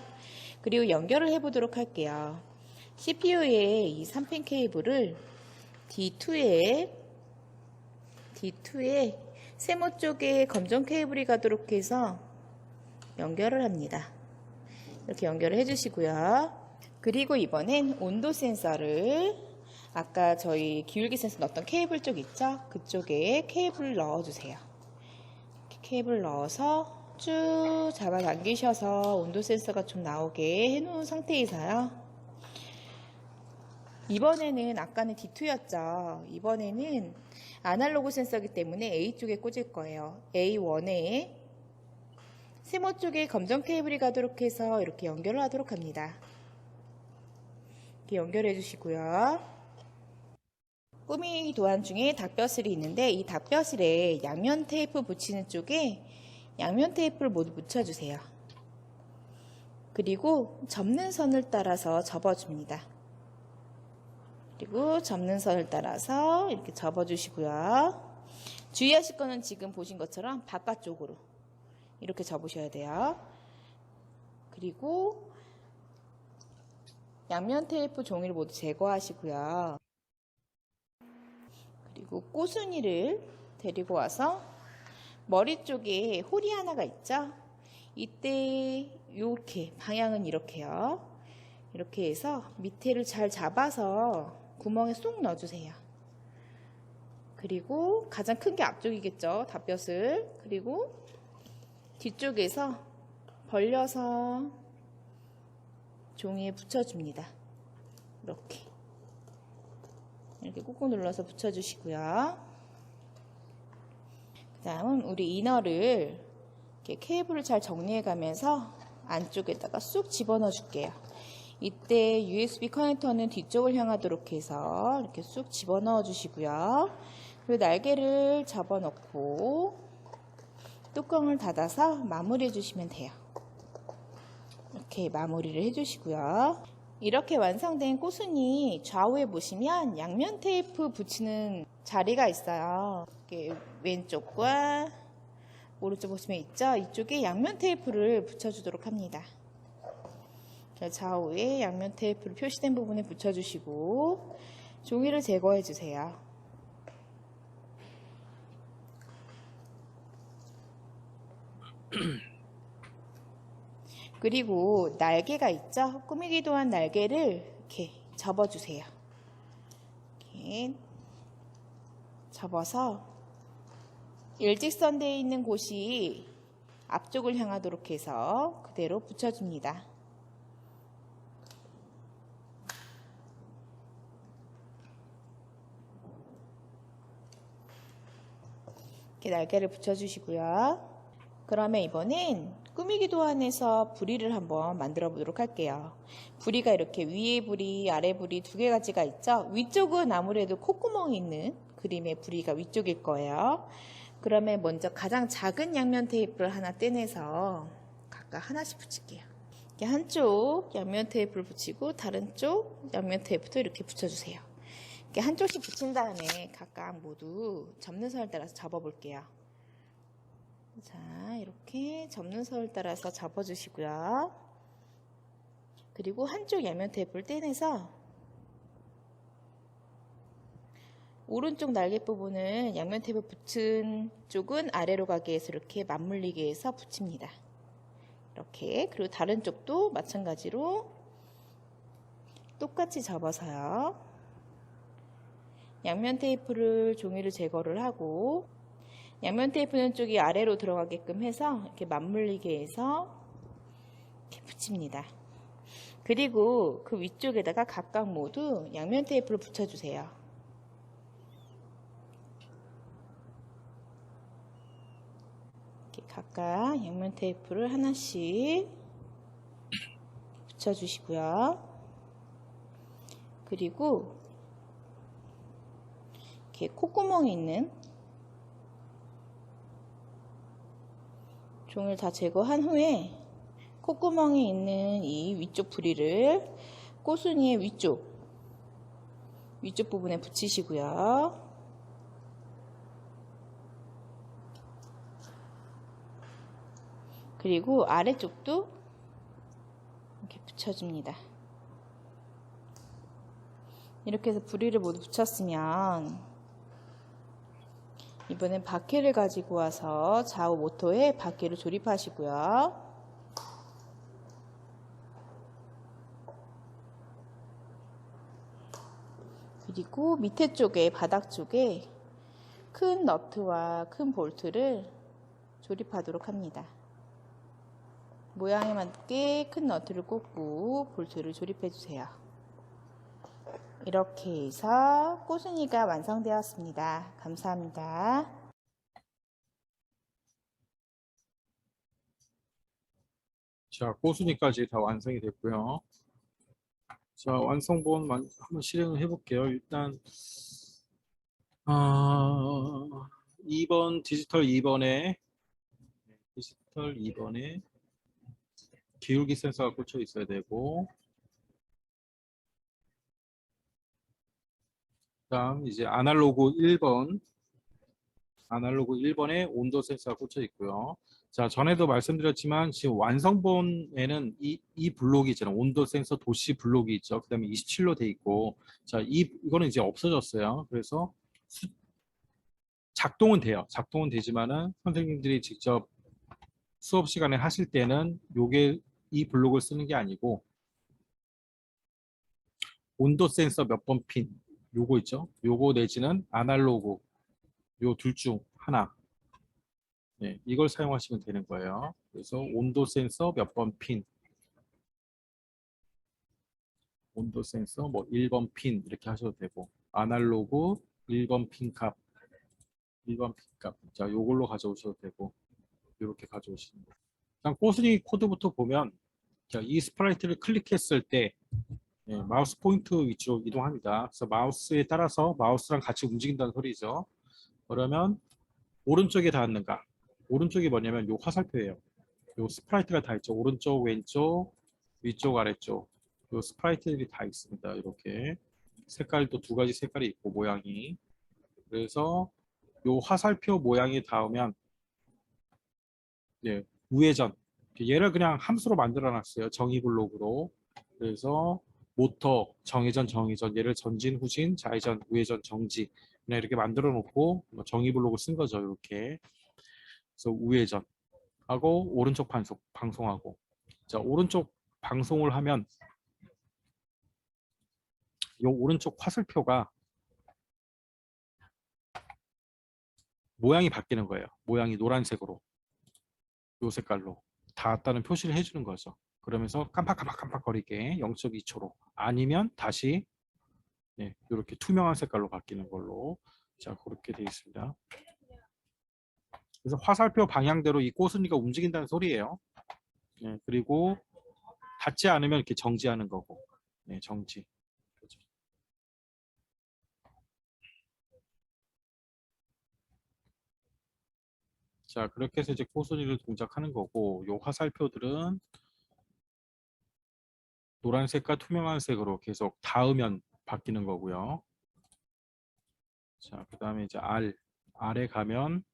그리고 연결을 해보도록 할게요. CPU에 이 3핀 케이블을 D2에 세모 쪽에 검정 케이블이 가도록 해서 연결을 합니다. 이렇게 연결을 해주시고요. 그리고 이번엔 온도 센서를 아까 저희 기울기 센서 넣었던 케이블 쪽 있죠? 그쪽에 케이블을 넣어주세요. 케이블 넣어서 쭉 잡아당기셔서 온도 센서가 좀 나오게 해놓은 상태에서요. 이번에는 아까는 D2였죠. 이번에는 아날로그 센서이기 때문에 A 쪽에 꽂을 거예요. A1에 세모 쪽에 검정 케이블이 가도록 해서 이렇게 연결을 하도록 합니다. 이렇게 연결해 주시고요. 꾸미기 도안 중에 닭벼슬이 있는데 이 닭벼슬에 양면 테이프 붙이는 쪽에 양면 테이프를 모두 붙여주세요. 그리고 접는 선을 따라서 접어줍니다. 그리고 접는 선을 따라서 이렇게 접어주시고요. 주의하실 거는 지금 보신 것처럼 바깥쪽으로 이렇게 접으셔야 돼요. 그리고 양면 테이프 종이를 모두 제거하시고요. 그리고 꼬순이를 데리고 와서 머리 쪽에 홀이 하나가 있죠? 이때 이렇게 방향은 이렇게요. 이렇게 해서 밑에를 잘 잡아서 구멍에 쏙 넣어주세요. 그리고 가장 큰 게 앞쪽이겠죠? 닷볕을. 그리고 뒤쪽에서 벌려서 종이에 붙여줍니다. 이렇게 꾹꾹 눌러서 붙여주시고요. 그 다음은 우리 이너를 이렇게 케이블을 잘 정리해 가면서 안쪽에다가 쑥 집어넣어 줄게요. 이때 USB 커넥터는 뒤쪽을 향하도록 해서 이렇게 쑥 집어넣어 주시고요. 그리고 날개를 접어넣고 뚜껑을 닫아서 마무리해 주시면 돼요. 이렇게 마무리를 해주시고요. 이렇게 완성된 꽃순이 좌우에 보시면 양면 테이프 붙이는 자리가 있어요. 이렇게 왼쪽과 오른쪽 보시면 있죠? 이쪽에 양면 테이프를 붙여주도록 합니다. 좌우에 양면 테이프로 표시된 부분에 붙여주시고 종이를 제거해 주세요. 그리고 날개가 있죠? 꾸미기도 한 날개를 이렇게 접어주세요. 이렇게 접어서 일직선 되어 있는 곳이 앞쪽을 향하도록 해서 그대로 붙여줍니다. 이렇게 날개를 붙여주시고요. 그러면 이번엔 꾸미기 도안에서 부리를 한번 만들어 보도록 할게요. 부리가 이렇게 위에 부리, 아래 부리 두 가지가 있죠. 위쪽은 아무래도 콧구멍이 있는 그림의 부리가 위쪽일 거예요. 그러면 먼저 가장 작은 양면 테이프를 하나 떼내서 각각 하나씩 붙일게요. 이렇게 한쪽 양면 테이프를 붙이고 다른 쪽 양면 테이프도 이렇게 붙여주세요. 이렇게 한쪽씩 붙인 다음에 각각 모두 접는 선을 따라서 접어볼게요. 자, 이렇게 접는 선을 따라서 접어주시고요. 그리고 한쪽 양면 테이프를 떼내서 오른쪽 날개 부분은 양면 테이프 붙은 쪽은 아래로 가게 해서 이렇게 맞물리게 해서 붙입니다. 이렇게. 그리고 다른 쪽도 마찬가지로 똑같이 접어서요. 양면 테이프를 종이를 제거를 하고 양면 테이프는 쪽이 아래로 들어가게끔 해서 이렇게 맞물리게 해서 이렇게 붙입니다. 그리고 그 위쪽에다가 각각 모두 양면 테이프를 붙여주세요. 이렇게 각각 양면 테이프를 하나씩 붙여주시고요. 그리고 이렇게 콧구멍이 있는 종이를 다 제거한 후에 콧구멍이 있는 이 위쪽 부리를 꽃순이의 위쪽 부분에 붙이시고요. 그리고 아래쪽도 이렇게 붙여줍니다. 이렇게 해서 부리를 모두 붙였으면 이번엔 바퀴를 가지고 와서 좌우 모터에 바퀴를 조립하시고요. 그리고 밑에 쪽에 바닥 쪽에 큰 너트와 큰 볼트를 조립하도록 합니다. 모양에 맞게 큰 너트를 꽂고 볼트를 조립해 주세요. 이렇게 해서 꽃순이가 완성되었습니다. 감사합니다. 자, 꼬순이까지 다 완성이 됐고요. 자, 완성본 한번 실행을 해볼게요. 일단 2번 디지털 2번에 디지털 2번에 기울기 센서가 꽂혀 있어야 되고, 그다음 이제 아날로그 1번에 온도 센서가 꽂혀 있고요. 자, 전에도 말씀드렸지만 지금 완성본에는 이 블록이 있잖아요. 온도 센서 도시 블록이 있죠. 그다음에 27로 돼 있고, 자, 이거는 이제 없어졌어요. 그래서 작동은 돼요. 작동은 되지만은 선생님들이 직접 수업 시간에 하실 때는 요게 이 블록을 쓰는 게 아니고 온도 센서 몇 번 핀 요거 있죠. 요거 내지는 아날로그 요 둘 중 하나. 네, 이걸 사용하시면 되는 거예요. 그래서 온도 센서 몇 번 핀, 온도 센서 뭐 1번 핀 이렇게 하셔도 되고, 아날로그 1번 핀 값, 1번 핀 값. 자, 요걸로 가져오셔도 되고, 이렇게 가져오시는 거예요. 일단 꼬순이 코드부터 보면, 자, 이 스프라이트를 클릭했을 때 마우스 포인트 위치로 이동합니다. 그래서 마우스에 따라서 마우스랑 같이 움직인다는 소리죠. 그러면 오른쪽에 닿았는가? 오른쪽이 뭐냐면 요 화살표예요. 요 스프라이트가 다 있죠. 오른쪽, 왼쪽, 위쪽, 아래쪽. 요 스프라이트들이 다 있습니다. 이렇게 색깔도 두 가지 색깔이 있고 모양이. 그래서 요 화살표 모양이 닿으면 우회전. 얘를 그냥 함수로 만들어 놨어요. 정의 블록으로. 그래서 모터, 정회전, 정의전, 얘를 전진, 후진, 좌회전, 우회전, 정지 그냥 이렇게 만들어 놓고 정의 블록을 쓴 거죠. 이렇게. 그래서 우회전 하고 오른쪽 방송하고. 자, 오른쪽 방송을 하면 이 오른쪽 화살표가 모양이 바뀌는 거예요. 모양이 노란색으로 이 색깔로 닿았다는 표시를 해주는 거죠. 그러면서 깜빡깜빡깜빡거리게 0.2초로 아니면 다시 이렇게 투명한 색깔로 바뀌는 걸로. 자, 그렇게 되어 있습니다. 그래서 화살표 방향대로 이 꼬순이가 움직인다는 소리예요. 그리고 닿지 않으면 이렇게 정지하는 거고. 정지. 그렇죠. 자, 그렇게 해서 이제 꼬순이를 동작하는 거고, 요 화살표들은 노란색과 투명한 색으로 계속 닿으면 바뀌는 거고요. 자, 그 다음에 이제 R에 가면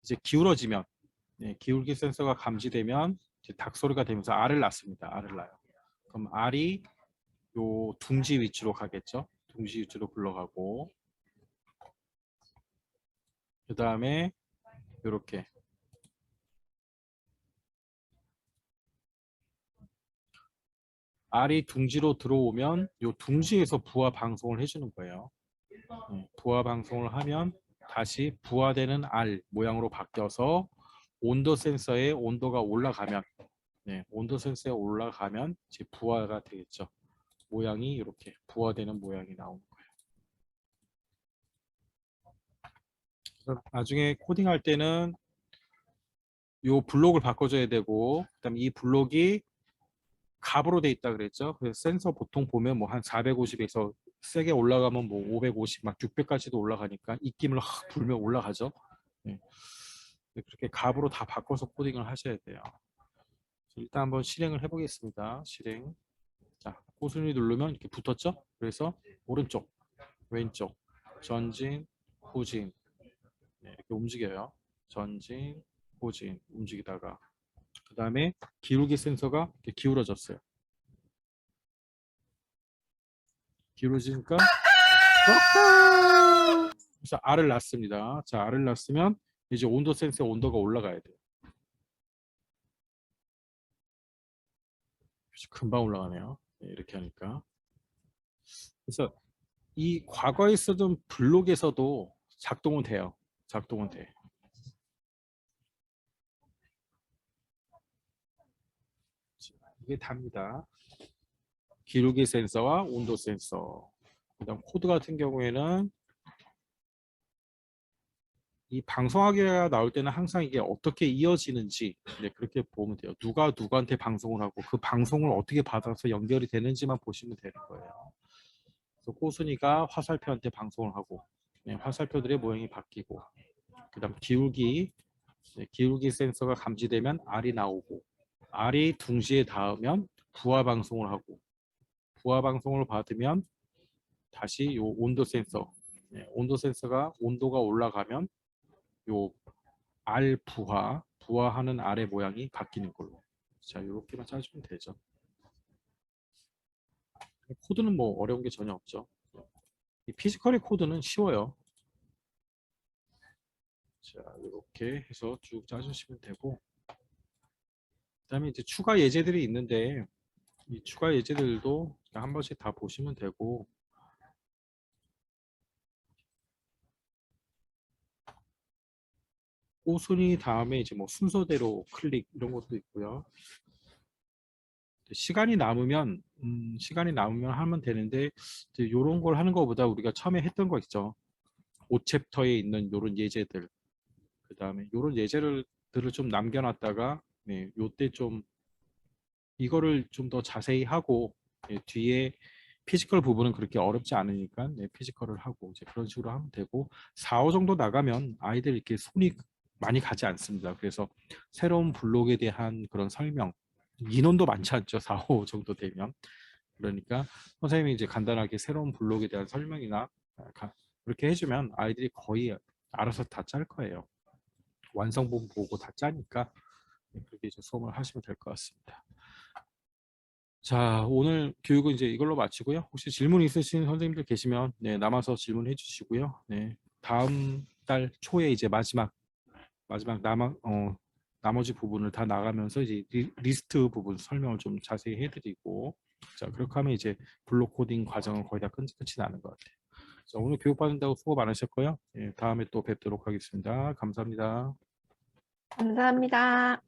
이제 기울어지면, 기울기 센서가 감지되면 이제 닭 소리가 되면서 R을 낳습니다. R을 낳아요. 그럼 R이 요 둥지 위치로 가겠죠. 둥지 위치로 굴러가고, 그 다음에 이렇게 R이 둥지로 들어오면 요 둥지에서 부하 방송을 해주는 거예요. 부하 방송을 하면 다시 부하되는 R 모양으로 바뀌어서 온도 센서의 온도가 올라가면, 온도 센서에 올라가면 이제 부하가 되겠죠. 모양이 이렇게 부하되는 모양이 나오는 거예요. 그래서 나중에 코딩할 때는 요 블록을 바꿔줘야 되고, 그다음에 이 블록이 값으로 돼 있다 그랬죠. 그래서 센서 보통 보면 뭐 한 450에서 세게 올라가면 뭐 550, 막 600까지도 올라가니까 입김을 확 불면 올라가죠. 그렇게 값으로 다 바꿔서 코딩을 하셔야 돼요. 일단 한번 실행을 해보겠습니다. 실행. 자, 꼬순이 누르면 이렇게 붙었죠? 그래서 오른쪽, 왼쪽, 전진, 후진 이렇게 움직여요. 전진, 후진 움직이다가 그 다음에 기울기 센서가 이렇게 기울어졌어요. 기울어지니까 그래서 R을 낳습니다. 자, R을 낳으면 이제 온도 센서의 온도가 올라가야 돼요. 금방 올라가네요. 이렇게 하니까. 그래서 이 과거에 쓰던 블록에서도 작동은 돼요. 작동은 돼. 이게 답니다. 기울기 센서와 온도 센서. 그다음 코드 같은 경우에는 이 방송하기가 나올 때는 항상 이게 어떻게 이어지는지 그렇게 보면 돼요. 누가 누구한테 방송을 하고 그 방송을 어떻게 받아서 연결이 되는지만 보시면 되는 거예요. 그래서 꼬순이가 화살표한테 방송을 하고 화살표들의 모양이 바뀌고 그다음 기울기 기울기 센서가 감지되면 R이 나오고 R이 둥지에 닿으면 부하 방송을 하고 부하 방송을 받으면 다시 요 온도 센서 온도 센서가 온도가 올라가면 요 R 부하하는 R의 모양이 바뀌는 걸로. 자, 이렇게만 짜주면 되죠. 코드는 뭐 어려운 게 전혀 없죠. 이 피지컬의 코드는 쉬워요. 자, 이렇게 해서 쭉 짜주시면 되고, 그다음에 이제 추가 예제들이 있는데 이 추가 예제들도 한 번씩 다 보시면 되고, 꼬순위 다음에 이제 뭐 순서대로 클릭 이런 것도 있고요. 시간이 남으면 하면 되는데 이제 이런 걸 하는 것보다 우리가 처음에 했던 거 있죠. 5챕터에 있는 이런 예제들, 그 다음에 이런 예제들을 좀 남겨놨다가 요때 좀 이거를 좀 더 자세히 하고 뒤에 피지컬 부분은 그렇게 어렵지 않으니까 피지컬을 하고 이제 그런 식으로 하면 되고 4, 5 정도 나가면 아이들 이렇게 손이 많이 가지 않습니다. 그래서 새로운 블록에 대한 그런 설명 인원도 많지 않죠. 4, 5 정도 되면 그러니까 선생님이 이제 간단하게 새로운 블록에 대한 설명이나 그렇게 해주면 아이들이 거의 알아서 다 짤 거예요. 완성본 보고 다 짜니까 그렇게 이제 수업을 하시면 될 것 같습니다. 자, 오늘 교육은 이제 이걸로 마치고요. 혹시 질문 있으신 선생님들 계시면 남아서 질문해 주시고요. 다음 달 초에 이제 마지막 나머지 부분을 다 나가면서 이제 리스트 부분 설명을 좀 자세히 해드리고, 자, 그렇게 하면 이제 블록 코딩 과정은 거의 다 끝이 나는 것 같아요. 자, 오늘 교육 받는다고 수고 많으셨고요. 다음에 또 뵙도록 하겠습니다. 감사합니다. 감사합니다.